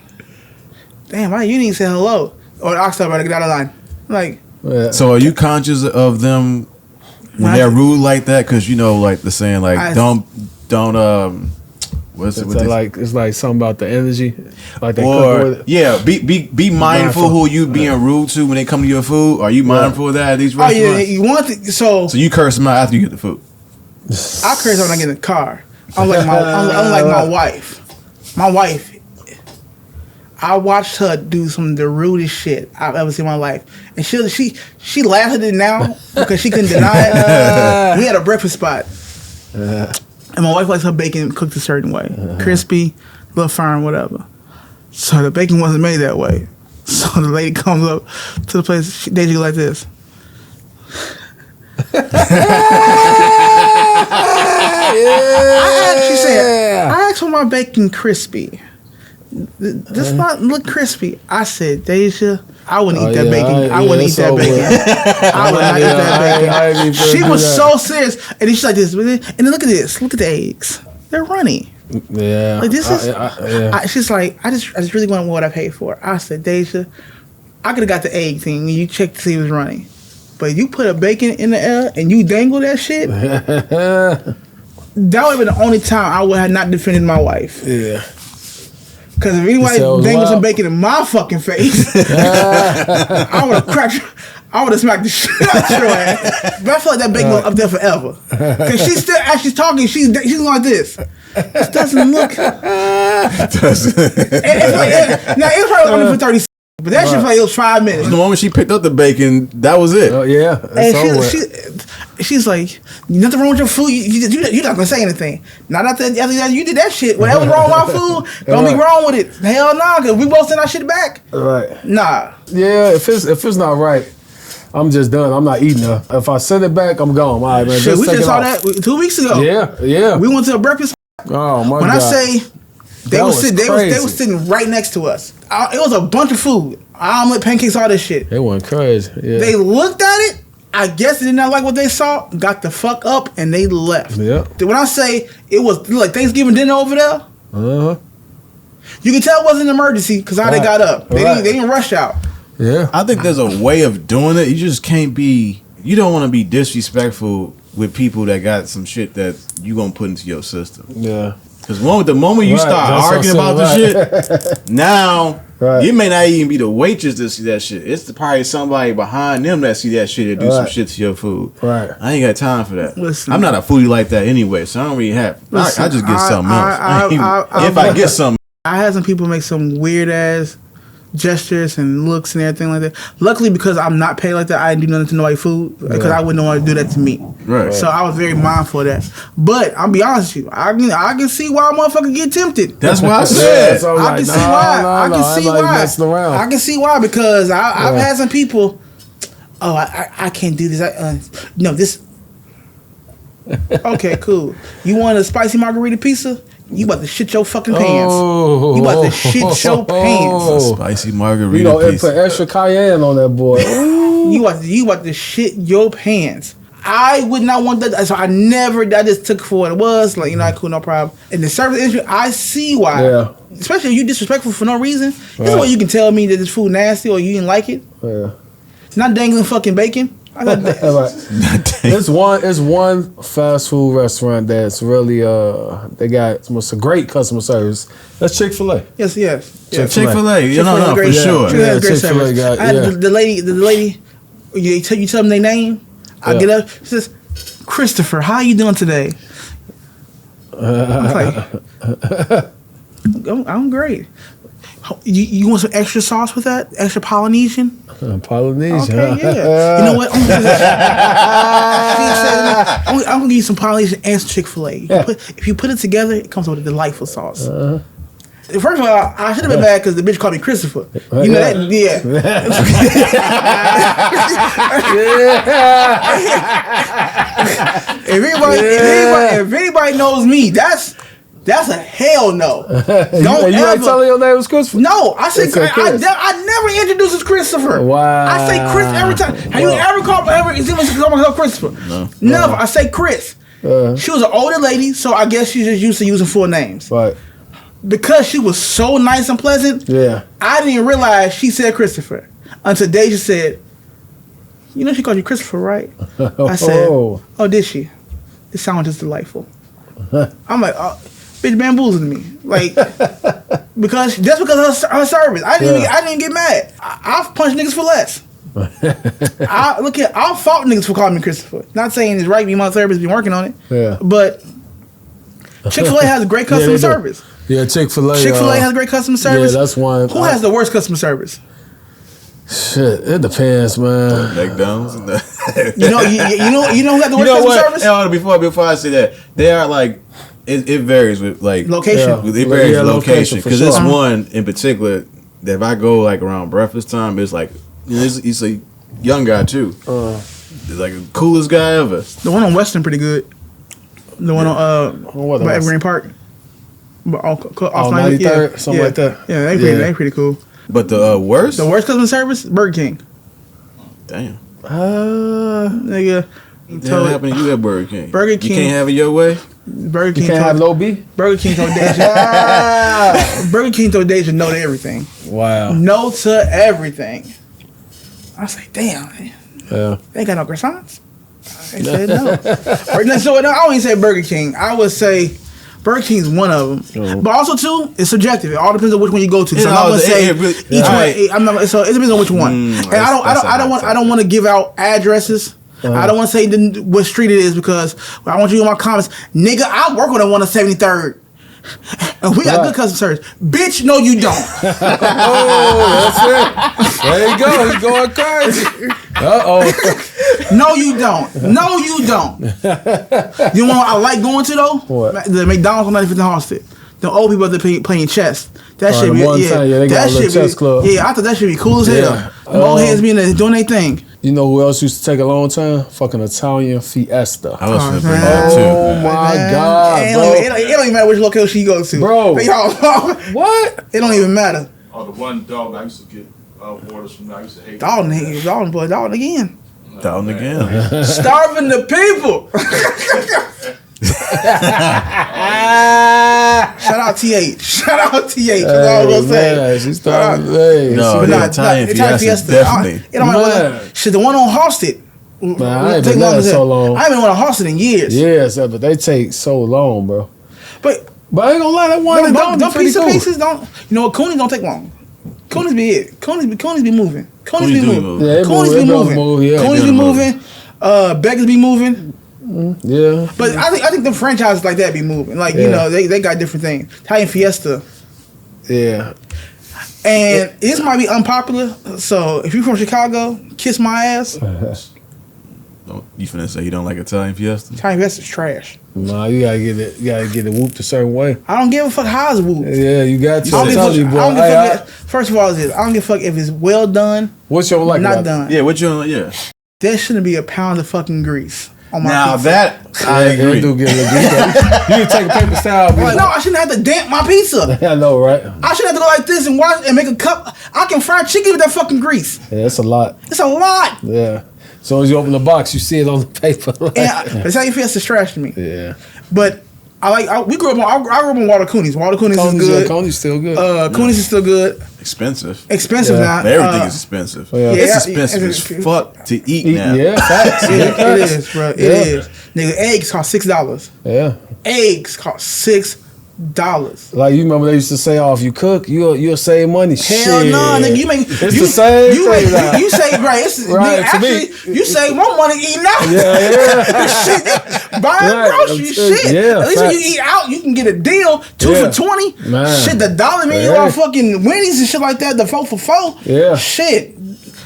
damn, why you didn't say hello? Or the oxtail better get out of line. I'm like, so are you conscious of them when they're rude like that? Because like the saying, like don't what's it? It's like something about the energy, like they be mindful who you being rude to when they come to your food. Are you mindful of that at these restaurants? Oh yeah, you want to, so you curse them out after you get the food. I curse when I get in the car. I'm like my wife. My wife. I watched her do some of the rudest shit I've ever seen in my life, and she laughed at it now because she couldn't deny it. We had a breakfast spot, and my wife likes her bacon cooked a certain way, crispy, a little firm, whatever. So the bacon wasn't made that way. So the lady comes up to the place. They do like this. She said, I asked for my bacon crispy. This not look crispy. I said, Deja, I wouldn't eat that bacon. I wouldn't eat that bacon. I would not eat that bacon. She was so serious. And then she's like this. And then look at this. Look at the eggs. They're runny. Yeah. Like this is. She's like, I just really want what I paid for. I said, Deja, I could have got the egg thing. You checked to see it was runny. But you put a bacon in the air and you dangle that shit. That would have been the only time I would have not defended my wife. Yeah. Because if anybody dangled some bacon in my fucking face, I would have cracked. I would have smacked the shit out your ass. But I feel like that bacon was up there forever. Because she's still, as she's talking, she's like this. This doesn't look. It's like, now, it was probably only for 30 seconds. But that shit like it was 5 minutes. The moment she picked up the bacon, that was it. Oh yeah. And she's like, nothing wrong with your food. You're not gonna say anything. Not after that, you did that shit. Whatever's wrong with my food, don't be wrong with it. Hell nah, cause we both send our shit back. Right. Nah. Yeah. If it's not right, I'm just done. I'm not eating her. If I send it back, I'm gone. All right, man. Shit, we just saw that 2 weeks ago. Yeah. We went to a breakfast. Oh my God. When I say they That was was sitting right next to us. It was a bunch of food, omelet, pancakes, all this shit. They went crazy. Yeah. They looked at it. I guess they did not like what they saw. Got the fuck up and they left. Yeah. When I say it was like Thanksgiving dinner over there, you can tell it wasn't an emergency because how they got up. They didn't rush out. Yeah. I think there's a way of doing it. You just can't be. You don't want to be disrespectful with people that got some shit that you gonna put into your system. Yeah. Because the moment you start arguing about the shit, now it may not even be the waitress that see that shit. It's probably somebody behind them that see that shit and do some shit to your food. Right. I ain't got time for that. Listen, I'm not a foodie like that anyway, so I don't really have. I just get something else. If I get something. I had some people make some weird ass gestures and looks and everything like that. Luckily, because I'm not paid like that, I didn't do nothing to nobody's food because I wouldn't want to do that to me. Right. So I was very mindful of that. But I'll be honest with you, I can see why a motherfucker get tempted. That's what I said. So I can see why. I can see why. I can see why because I've had some people. Oh, I can't do this. No, this. Okay, cool. You want a spicy margarita pizza? You about to shit your fucking pants. You about to shit your pants. Spicy margarita pizza. Put extra cayenne on that boy. You about to shit your pants. I would not want that. So I just took it for what it was. Like, cool, no problem. In the service industry, I see why. Yeah. Especially if you disrespectful for no reason. This is why you can tell me that this food nasty or you didn't like it. Yeah. It's not dangling fucking bacon. I got that. It's one fast food restaurant that's really they got some great customer service. That's Chik Fila. Yes. Chick-fil-A. No, for sure. Chick-fil-A got the lady. You tell them their name. I get up. She says, "Christopher, how you doing today?" I'm like, I'm great. You want some extra sauce with that? Extra Polynesian? Polynesian. Okay, yeah. You know what? I'm gonna give you some Polynesian and some Chick-fil-A. If you put it together, it comes with a delightful sauce. First of all, I should have been mad because the bitch called me Christopher. You know that? If anybody knows me, that's a hell no. Don't you ain't telling your name was Christopher? No, I say I never introduce as Christopher. Wow. I say Chris every time. Have you ever called myself Christopher? No. Never. I say Chris. She was an older lady, so I guess she's just used to using full names. Right. Because she was so nice and pleasant, I didn't realize she said Christopher until Deja said, she called you Christopher, right? I said, oh, did she? It sounded just delightful. I'm like, bitch bamboozling me. Like, because of her service. I didn't get mad. I've punched niggas for less. I'll fault niggas for calling me Christopher. Not saying it's right, be my service, be working on it. Yeah. But Chick-fil-A has great customer service. Yeah, Chik Fila. Chik Fila has great customer service. Yeah, that's one. Who has the worst customer service? Shit, it depends, man. McDonald's. You know who got the worst customer service? No, before I say that, they are like it varies with like Location. Yeah. It varies with location Location, for because sure. this one in particular that if I go like around breakfast time, it's like he's a young guy too. He's like the coolest guy ever. The one on Western pretty good. The one on What by else? Evergreen Park. Off 93rd, something like that. Yeah, they pretty cool. But the worst, customer service, Burger King. damn. Nigga. What happened to you at Burger King? Burger King. You can't have it your way. Burger King. You can't have low B? Burger King told Deja. Burger King told Deja no to everything. Wow. No to everything. I was like, damn, man. Yeah. They ain't got no croissants. They said no. So no, I wouldn't say Burger King. I would say Burger King's one of them. But also too, it's subjective. It all depends on which one you go to. So I'm not gonna say each one. I'm not, so it depends on which one. And I don't want to give out addresses. I don't want to say what street it is because I want you in my comments, nigga. I work on the 173rd. And we got good customer service. Bitch, no you don't. Oh, that's it. There you go. He's going crazy. No you don't. No you don't. You know what I like going to though? What? The McDonald's on 95th and Halsted. The old people that playing chess. That shit be they got a little chess club. Yeah, I thought that should be cool as hell. The old heads being there doing their thing. You know who else used to take a long time? Fucking Italian Fiesta. I was gonna bring that too. Oh my God, it bro. Don't even matter which location you go to. Bro. What? It don't even matter. Oh, the one dog I used to get orders from. I used to hate. Dalton again. Down again. Starving the people. Shout out TH. Shout out TH. That's all I'm gonna say. Man, she's starting. Hey, No, But the not Italian Fiesta definitely. It don't matter. Shit, the one on Halsted. Man, I ain't been there so long. I haven't been on Halsted in years. Yes, but they take so long, bro. But I ain't gonna lie, that one them pretty pizza cool. pieces don't. You know what? Coonies don't take long. Coonies be it. Coonies be moving. Coonies be moving. Yeah, Coonies be moving. Coonies be moving. Beggars be moving. Yeah. But I think the franchises like that be moving. Like, you know, they got different things. Italian Fiesta. Yeah. And this might be unpopular. So if you're from Chicago, kiss my ass. You finna say you don't like Italian Fiesta? Italian Fiesta's trash. Nah, you gotta get it. You gotta get it whooped a certain way. I don't give a fuck how it's whooped. Yeah, you got to. I don't give a Tell you, fuck- boy. I don't give a fuck. First of all, is this? I don't give a fuck if it's well done, What's your like? not about done. Yeah, what you yeah. There shouldn't be a pound of fucking grease on my Now pizza. that I it? agree. It do get a little You can take a paper towel. Like, no, I shouldn't have to damp my pizza. I know, right? I shouldn't have to go like this and wash and make a cup. I can fry chicken with that fucking grease. Yeah, that's a lot. It's a lot. Yeah. As soon as you open the box, you see it on the paper. And Italian Fiesta's trash to me. Yeah. But we grew up on. I grew up on Walter Cooney's. Walter Cooney's is good. Yeah, Coney's still good. Cooney's is still good. Expensive. Expensive Yeah. now. Everything is expensive. yeah. It's Yeah, expensive as fuck to eat now. Yeah, facts. It is, bro. It is. Nigga, eggs cost $6. Yeah. Eggs cost $6. Like you remember they used to say, "Oh, if you cook, you'll save money." Hell Shit. no, nigga. You make It's you, the same you thing make, now. you save right. It's, Right, nigga, to me. actually, you save more money eating out. Yeah. Shit, buying Right, groceries, shit. yeah, At least when you facts. eat out, you can get a deal 2 Yeah. for $20. Man. Shit, the dollar menu Yeah. on fucking Wendy's and shit like that. The 4 for $4. Yeah. Shit.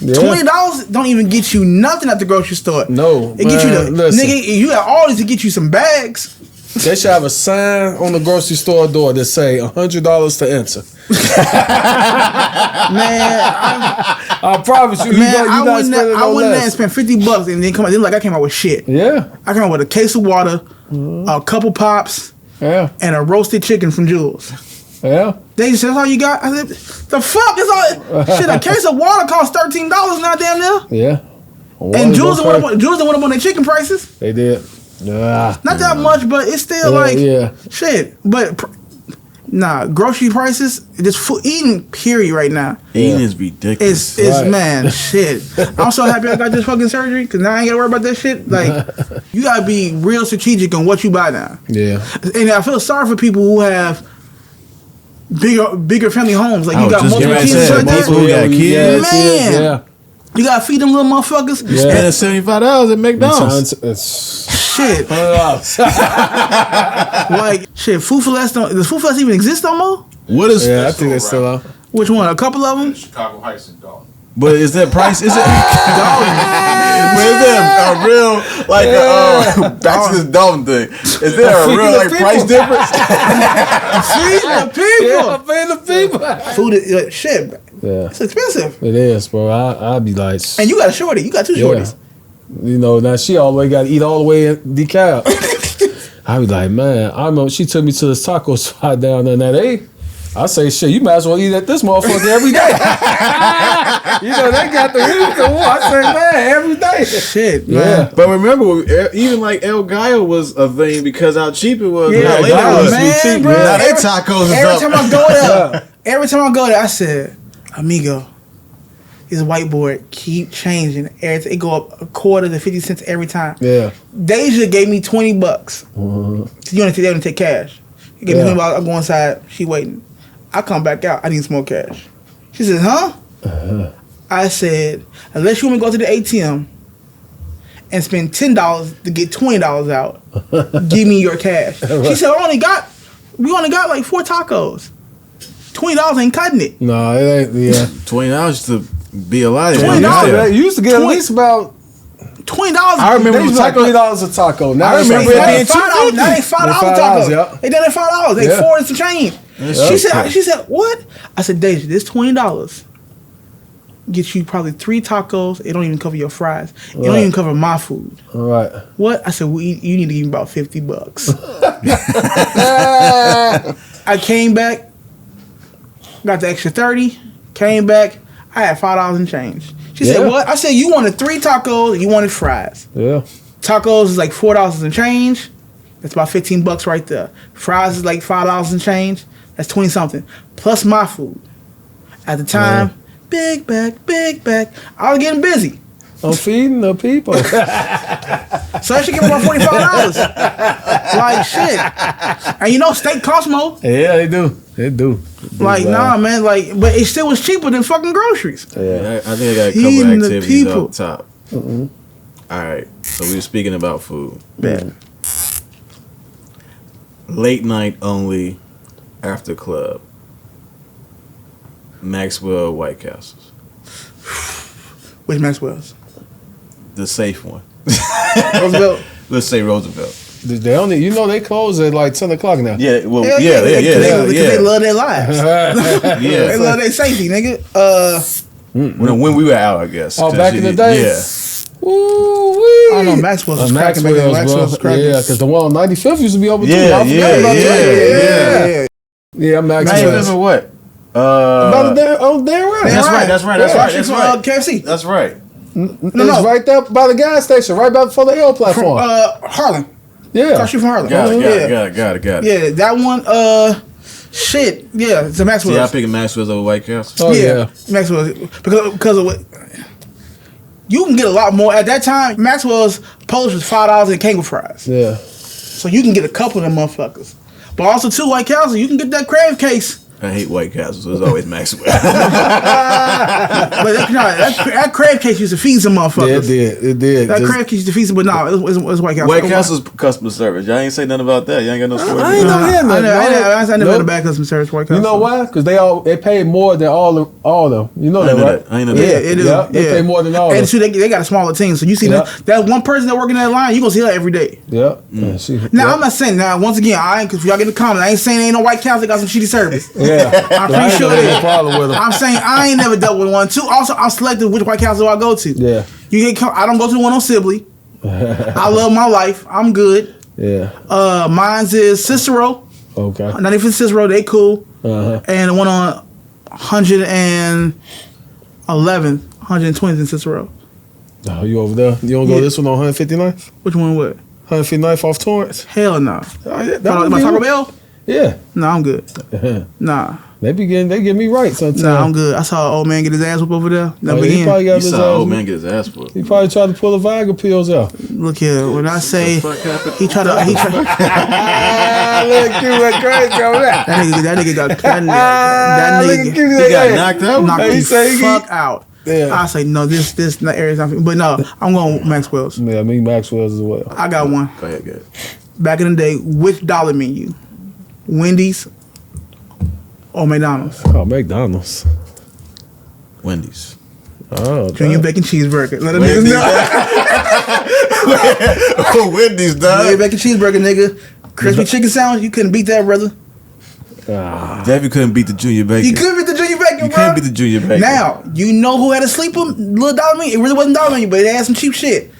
Yeah. $20 don't even get you nothing at the grocery store. No, it get you the man, listen. nigga. You got all this to get you some bags. They should have a sign on the grocery store door that say $100 to enter. Man, I promise you, man, you I not wouldn't spending I no wouldn't have less. spent $50 and then come out. Then like I came out with shit. Yeah, I came out with a case of water, a couple pops, yeah, and a roasted chicken from Jules. yeah. They said, "That's all you got?" I said, "The fuck is all shit? A case of water costs $13 now, damn near." Yeah. And Jules went up on their chicken prices. They did. Yeah. Not that much, but it's still Yeah, like yeah. shit. But nah, grocery prices, just food eating period right now. Eating is ridiculous. It's Right. man, shit. I'm so happy I got this fucking surgery because now I ain't gotta worry about that shit. Like, you gotta be real strategic on what you buy now. Yeah. And I feel sorry for people who have bigger family homes. Like, you got multiple kids and shit like multiple that. who got kids. Man. Yeah. You gotta feed them little motherfuckers. Yeah. Spending $75 at McDonald's. It's Shit. Like, shit, Food for Less does Food for Less even exist no more? What is? Yeah, I think it's still out. Which one? A couple of them? Chicago Heights and Dalton. But is that price? Is it? But is that a real back to this Dalton thing? Is there a real price difference? Feed the people. Yeah, feed the people. Food is shit. Yeah, It's expensive. it is, bro. I'd be like, And you got a shorty. You got two shorties. You know, now she all the way got to eat all the way in DeKalb. I be like, man, I remember she took me to this taco spot down there in that A. I say, shit, you might as well eat at this motherfucker every day. You know, they got the week to war. I say, man, every day. Shit, Yeah. man. But remember, even like El Gallo was a thing because how cheap it was. Yeah, how late it was. man, Cheap, bro. now they tacos is Every up. time I go there, I said, amigo, this whiteboard keep changing. It go up a quarter to 50 cents every time. Yeah. Deja gave me $20. You want to take cash? He gave me $20. I go inside. She waiting. I come back out. I need some more cash. She says, huh? I said, unless you want me to go to the ATM and spend $10 to get $20 out, give me your cash. She said, we only got like 4 tacos. $20 ain't cutting it. No, it ain't. Yeah. $20 to be alive. $20. You used to get at least about. $20. I remember They used when to like $20 a taco. Now I remember it being $5. Now they $5 tacos. Yeah. They done it $5. They Yeah. 4 and some change. She said, what? I said, Deja, this $20 gets you probably 3 tacos. It don't even cover your fries. It don't even cover my food. All right. What? I said, you need to give me about $50. I came back, got the extra 30, came back, I had $5 and change. She said, what? I said, you wanted 3 tacos, you wanted fries. Yeah. Tacos is like $4 and change. That's about $15 right there. Fries is like $5 and change. That's 20 something. Plus my food. At the time, big back. I was getting busy. I'm feeding the people. So I should give me about $45. Like shit. And you know steak costs more. Yeah, they do. They do. Like, nah, man, like, but it still was cheaper than fucking groceries. Yeah, I think I got a couple Feeding of the activities people. up top. All right, so we were speaking about food. Man. Late night only, after club. Maxwell White Castles. Which Maxwell's? The safe one. Roosevelt. Let's say Roosevelt. They only, you know, they close at like 10 o'clock now. Yeah, well, Hell yeah. Because they love their lives. Yeah. They love their safety, nigga. When we were out, I guess. Oh, back in the day? Yeah. Ooh-wee. I don't know, Maxwell's was cracking back then. Maxwell's was cracking. Yeah, because the one on 95th used to be open too. Yeah, I forgot about that. Yeah, Not even Maxwell's. for what? About the damn right. That's right. KFC. That's right. It's right there by the gas station, right by before the L platform. Harlan. Yeah. Across from Harlan. Got it. Yeah, that one, shit. Yeah, it's a Maxwell's. Yeah, I picking Maxwell's over White Castle. Oh, yeah. Maxwell's. Because of what? You can get a lot more. At that time, Maxwell's Polish was $5 and kangaroo fries. Yeah. So you can get a couple of them motherfuckers. But also, too, White Castle, you can get that crab case. I hate White Castles, so it's always Maxwell. But that crab case used to feed some motherfuckers. Yeah, it did. That crab case used to feed some, but no, it was White Castle. White Castle's customer service. Y'all ain't say nothing about that. Y'all ain't got no story. I ain't never heard I nothing. never had a bad customer service White Castle. You know why? Because they paid more than all of them. You know I that, know right? that. I ain't know Yeah, that. it is. Yeah, they pay more than all of And them. see, they got a smaller team, so you see that one person that working that line, you gonna see her every day. Yeah. Now I'm not saying once again, because y'all get in the comments, I ain't saying ain't no White Castle that got some shitty service. Yeah. I'm pretty sure there's it a is. problem with them. I'm saying I ain't never dealt with one. Too. Also, I'm selective which White Castle I go to. Yeah. I don't go to the one on Sibley. I love my life. I'm good. Yeah. Mine's is Cicero. Okay. 95th Cicero, they cool. Uh-huh. And the one on 120th in Cicero. Oh, you over there? You don't go this one on 159th? Which one? What? 159th off Torrance? Hell no. That My Taco Bell? Yeah. No, I'm good. Nah. They get me right sometimes. Nah, I'm good. I saw an old man get his ass whooped over there. Never He again. probably got You his saw ass. an old man get his ass whooped. He probably tried to pull the Viagra pills out. Look here, when I say What the fuck happened? he tried to Look, you went crazy over that. that nigga got Look at you, He got knocked out? knocked He the say he- fuck out. Yeah. I say no. This area's not. But no, I'm going with Maxwell's. Yeah, me Maxwell's as well. I got one. Go ahead. Back in the day, which dollar menu? Wendy's or McDonald's? Oh, McDonald's. Wendy's. Oh, Junior bacon cheeseburger. Let a niggas know. Wendy's, dog. Junior bacon cheeseburger, nigga. Crispy chicken sandwich. You couldn't beat that, brother. Definitely couldn't beat the Junior Bacon. You couldn't beat the Junior bacon, You bro. couldn't beat the Junior Bacon. Now, you know who had a sleeper? Little dollar menu. It really wasn't dollar menu, but it had some cheap shit.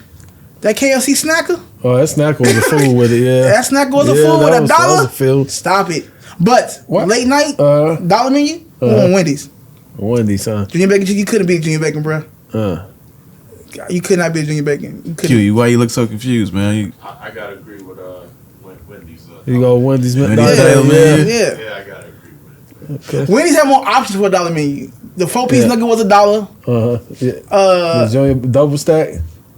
That KFC snacker. Oh, that snack was a fool with it, yeah. That snacker was a fool with that a was- that dollar. was a fool. Stop it. But What? late night, dollar menu, on Wendy's. Wendy's, huh? Junior bacon, you couldn't beat Junior bacon, bro. You could not beat Junior bacon. You couldn't. Q, why you look so confused, man? I gotta agree with Wendy's. You go Wendy's, Wendy's McDonald's, dollar yeah. menu. Yeah. Yeah, I gotta agree with it. Wendy's had more options for a dollar menu. The 4-piece nugget was $1. Yeah. Uh, The joint double stack.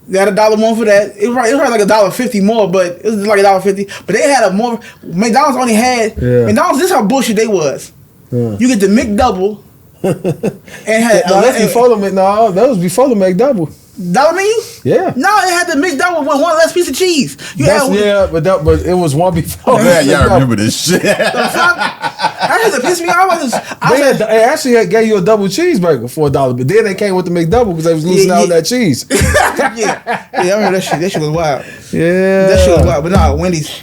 They had $1 for that. It was probably like $1.50 more, but it was like $1.50. But they had a more. McDonald's only had. Yeah. McDonald's. This is how bullshit they was. You get the McDouble. And had No, that's before the no, that was before the McDouble. dollar menu. Yeah. No, it had the McDouble with one less piece of cheese. You That's, had, yeah, but it was one before. Yeah, y'all remember this shit. That had to piss me off. They actually gave you a double cheeseburger for $1, but then they came with the McDouble because they was losing out on that cheese. yeah, I remember that shit. That shit was wild. Yeah, That shit was wild. But no, Wendy's,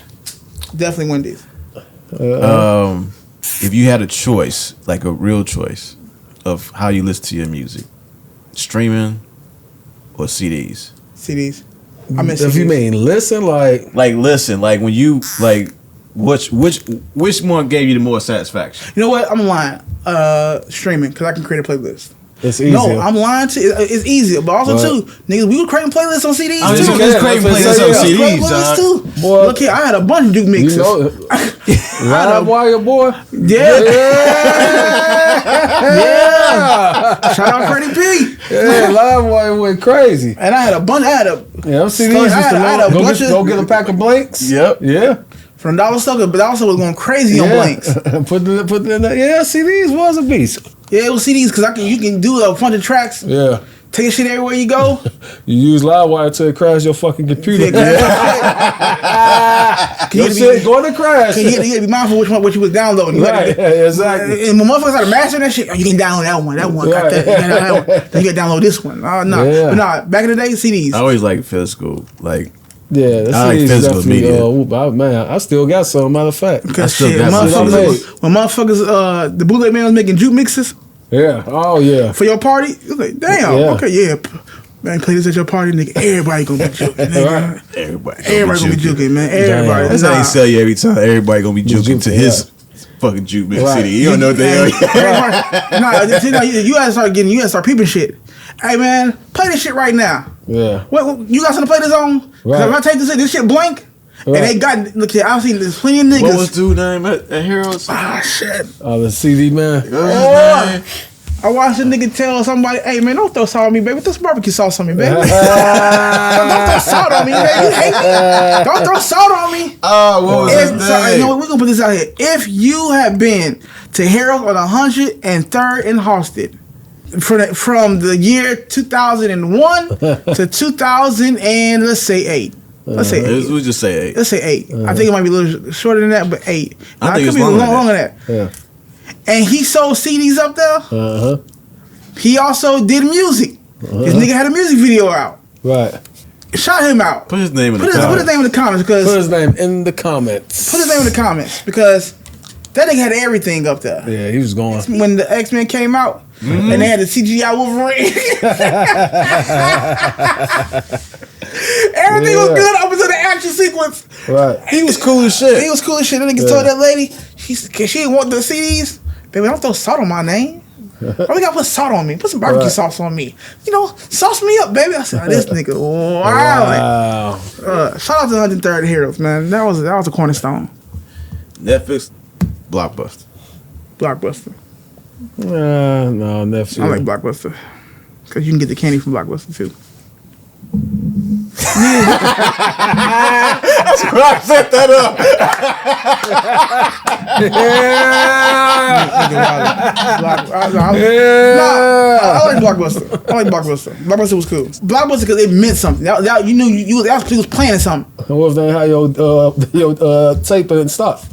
definitely Wendy's. If you had a choice, like a real choice, of how you listen to your music, streaming or CDs. CDs. I mean, If you mean listen, like Listen, like when you like, which one gave you the more satisfaction? you know what? I'm lying. Streaming because I can create a playlist. it's easier. No, I'm lying to. It's easier, but also too, niggas, we were creating playlists on CDs I mean, too. you can create playlists on Creating CDs, playlists dog. too. Boy. Look here, I had a bunch of Duke mixes. You know, Live Wire boy. Yeah. Yeah. Shout out Freddie P. Yeah, Live Wire went crazy. And I had a bunch. Yeah, them CDs I used had a to bunch of- go get a pack of blanks. Yep. Yeah. from dollar sucker, but I also was going crazy on blanks. put the yeah, CDs was a beast. Yeah, it was CDs because you can do a bunch of tracks. Yeah. Take your shit everywhere you go. You use Livewire till it crash your fucking computer. Your Can shit going to crash. you had to be mindful what you was downloading. You Right, had to- exactly. And when motherfuckers started mastering that shit, oh, you can download that one. That one got Right. that. You can download that one. Then you got to download this one. Oh, no. Yeah. But nah, back in the day, CDs. I always like physical, like Yeah, that's I like physical media. Man, I still got some. Matter of fact. Because still shit, got some when motherfuckers, the bootleg man was making juke mixes Yeah. Oh yeah. for your party, it was like, damn, Yeah. okay, yeah. Man, play this at your party, nigga. Everybody gonna be juking, nigga. everybody Everybody gonna be juking, man. Everybody. That's how they sell you every time. Everybody gonna be juking to juking, his fucking juke mix Right. city. You don't know what they are. You gotta start peeping shit. Hey man, play this shit right now. Yeah. What you got something to play this on? Because Right. if I take this shit blank, Right. and they got look here, I've seen there's plenty of niggas. What was dude name at Heroes? Ah shit. The CD man. What was his name? I watched a nigga tell somebody, hey man, don't throw salt on me, baby. Throw some barbecue sauce on me, baby. Don't throw salt on me, baby. You hate me. Don't throw salt on me. Oh, what was his You name? know what, we're gonna put this out here. If you have been to Harold on 103rd and Halsted from the year 2001 to 2000 and let's say 8. Let's say 8. We'll just say 8. Let's say 8. I think it might be a little shorter than that, but 8. I think it it's could be longer than longer than that. Yeah. And he sold CDs up there. He also did music. This nigga had a music video out. Right. Shout him out. Put his name in the Put his comments. name in the comments because Put his name in the comments. put his name in the comments because that nigga had everything up there. Yeah, he was going. When the X-Men came out and they had the CGI Wolverine. Everything was good up until the action sequence. Right. He was cool as shit. He was cool as shit. That nigga told that lady, she didn't want the CDs. Baby, don't throw salt on my name. Why we gotta put salt on me? Put some barbecue sauce on me. You know, sauce me up, baby. I said, oh, this nigga, wow. Shout out to 103rd Heroes, man. That was a cornerstone. Netflix, Blockbuster. Blockbuster. No, Netflix. I like Blockbuster. Because you can get the candy from Blockbuster, too. That's why I set that up. I like Blockbuster. Blockbuster was cool. Blockbuster because it meant something. You knew you was planning something. What if they had your tape and stuff?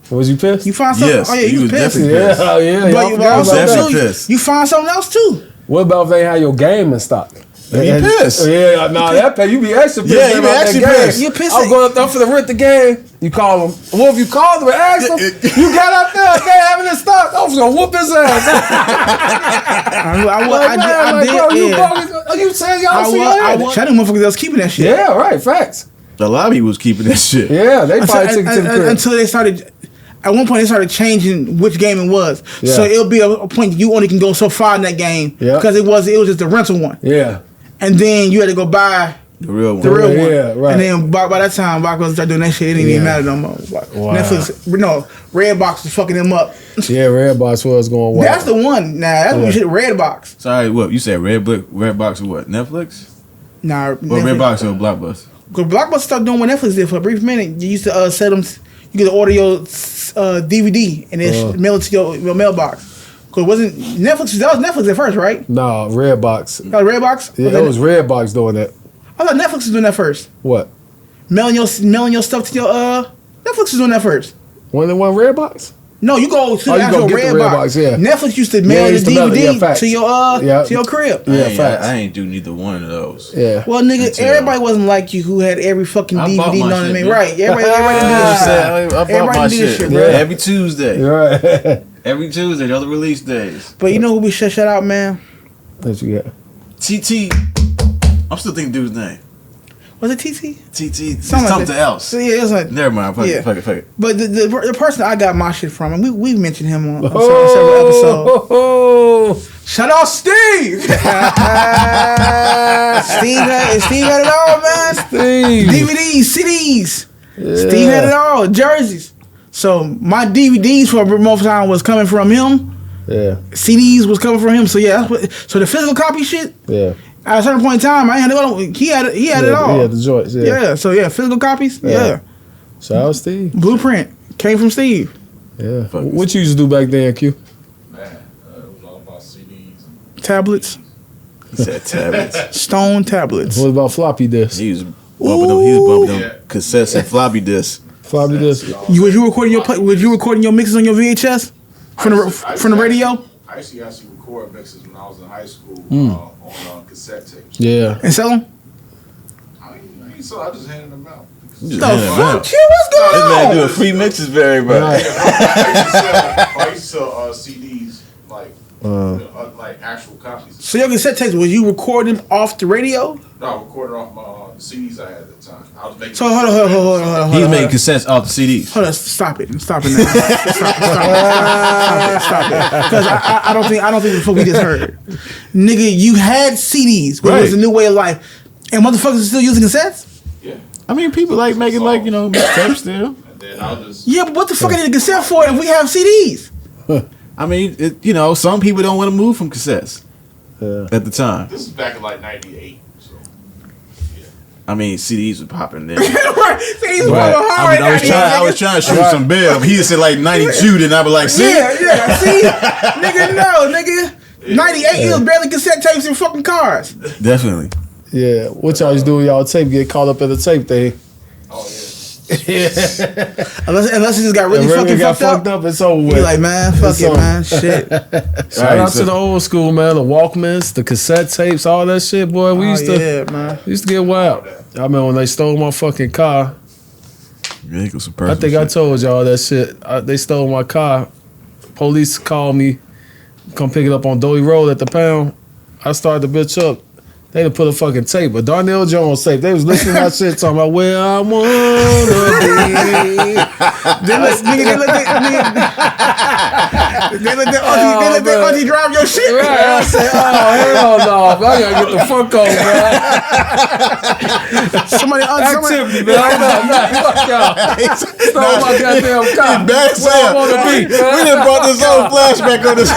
Was you pissed? You find something? Yes, Oh yeah, you was pissed. Yeah, yeah. But Y'all also definitely too, pissed. you find something else too. What about if they had your game in stock? You pissed. Yeah, nah, that pay you be extra pissed. Yeah, you be about extra that game. pissed. You pissed. I'm going up there for the rent the game. You call them. Well, if you called them and asked them, you got up there, they having it in stock. I was gonna whoop his ass. I did. Bro, you Yeah. bogus. Are you saying y'all see that? China motherfuckers that was keeping that shit. Yeah, right. Facts. The lobby was keeping that shit. Yeah, they probably took it to the crib. Until they started. At one point, they started changing which game it was. Yeah. So it'll be a point you only can go so far in that game because it was just a rental one. Yeah. And then you had to go buy The real one. the real one. Yeah, right. And then by that time, Blockbuster started doing that shit. It didn't even matter no more. Like, Wow. Netflix, no, Redbox was fucking them up. Yeah, Redbox was going wild. That's the one. Nah, that's what you should Redbox. Sorry, what? You said Redbox or what? Netflix? Nah, Or Redbox or Blockbuster? Because Blockbuster started doing what Netflix did for a brief minute. You used to sell them. You could order your DVD and then mail it to your mailbox. Cause wasn't Netflix? That was Netflix at first, right? No, Redbox. That was Redbox. Yeah, it was Redbox doing that. I thought Netflix was doing that first. What? Mailing your stuff to your Netflix was doing that first. One Redbox? No, you go to the you go actual get the Redbox. Redbox, yeah. Netflix used to mail Yeah, the used to mail it, yeah, DVD facts. to your crib. Yeah, facts. I ain't do neither one of those. Yeah. Well, nigga, Until- everybody wasn't like you who had every fucking I DVD. bought You my know what I shit, mean? man. Right? Everybody I did bought Everybody my did this shit, shit, bro. bro. Every Tuesday. Right. Every Tuesday, the other release days. But you know who we should shout out, man? What you got? TT. I'm still thinking dude's name. Was it TT? TT. It's Something like something that. else. So, yeah, it was like. Never mind. Fuck Yeah. it. Fuck it. But the person I got my shit from, and we've mentioned him on several episodes. Oh, Shout out Steve! Steve had it all, man. Steve. DVDs, CDs. Steve had it all. Jerseys. So my DVDs for a most time was coming from him. Yeah. CDs was coming from him. So yeah, so the physical copy shit. Yeah. At a certain point in time, I had to go. He had it all. Yeah, the joints. Yeah. Yeah. So yeah, physical copies. Yeah. Shout out Steve. Blueprint came from Steve. Yeah. Fuck What you used to do back then, Q? Man, it was all about CDs. Tablets, He said tablets. stone tablets. What about floppy disks? He was bumping them cassettes and floppy disks. Floppy disks. Was you recording your mixes on your VHS from the radio I used to actually record mixes when I was in high school on cassette tapes. Yeah. and sell them? I just handed them out. Just The handing them fuck, out. Q? What's This going man on? doing free mixes for everybody. I used to sell CDs, like actual copies. So your cassette tapes, was you recording them off the radio? No, I recorded off my the CDs I had at the time. I was making. So hold on. He's making cassettes off the CDs. Hold on, stop it now. Stop it. Because I don't think before we just heard, nigga, you had CDs, but it was a new way of life, and motherfuckers are still using cassettes. Yeah, I mean, people like making mixtapes still. and then I'll just. Yeah, but what the fuck I need a cassette for if we have CDs? I mean, some people don't want to move from cassettes at the time. This is back in like '98. So I mean, CDs were popping then. CDs was Right. going hard. I was trying to shoot some bail. He said like 92, then I was like, see? Yeah. See, nigga, no, nigga. 98, it was barely cassette tapes in fucking cars. Definitely. Yeah. What y'all used to do with y'all tape? Get caught up in the tape thing. oh yeah. Unless it just got really fucking got fucked up. It's over with. You're like, man, fuck It's it, over. man. Shit. Shout out to the old school, man. The Walkmans, the cassette tapes, all that shit, boy. We used to get wild. I remember when they stole my fucking car. I think I told y'all that shit. They stole my car. Police called me, come pick it up on Dolly Road at the pound. I started the bitch up. They done put a fucking tape, a Darnell Jones tape. They was listening to that shit, talking about where I wanna be. They let the auntie drive your shit. Right, I said, oh hell no, I gotta get the fuck on, man. Somebody, Activity, man. Fuck y'all. Stole my goddamn car. Bad Where I wanna be. We done brought this old flashback on this.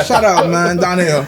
Shout out, man, Donnell.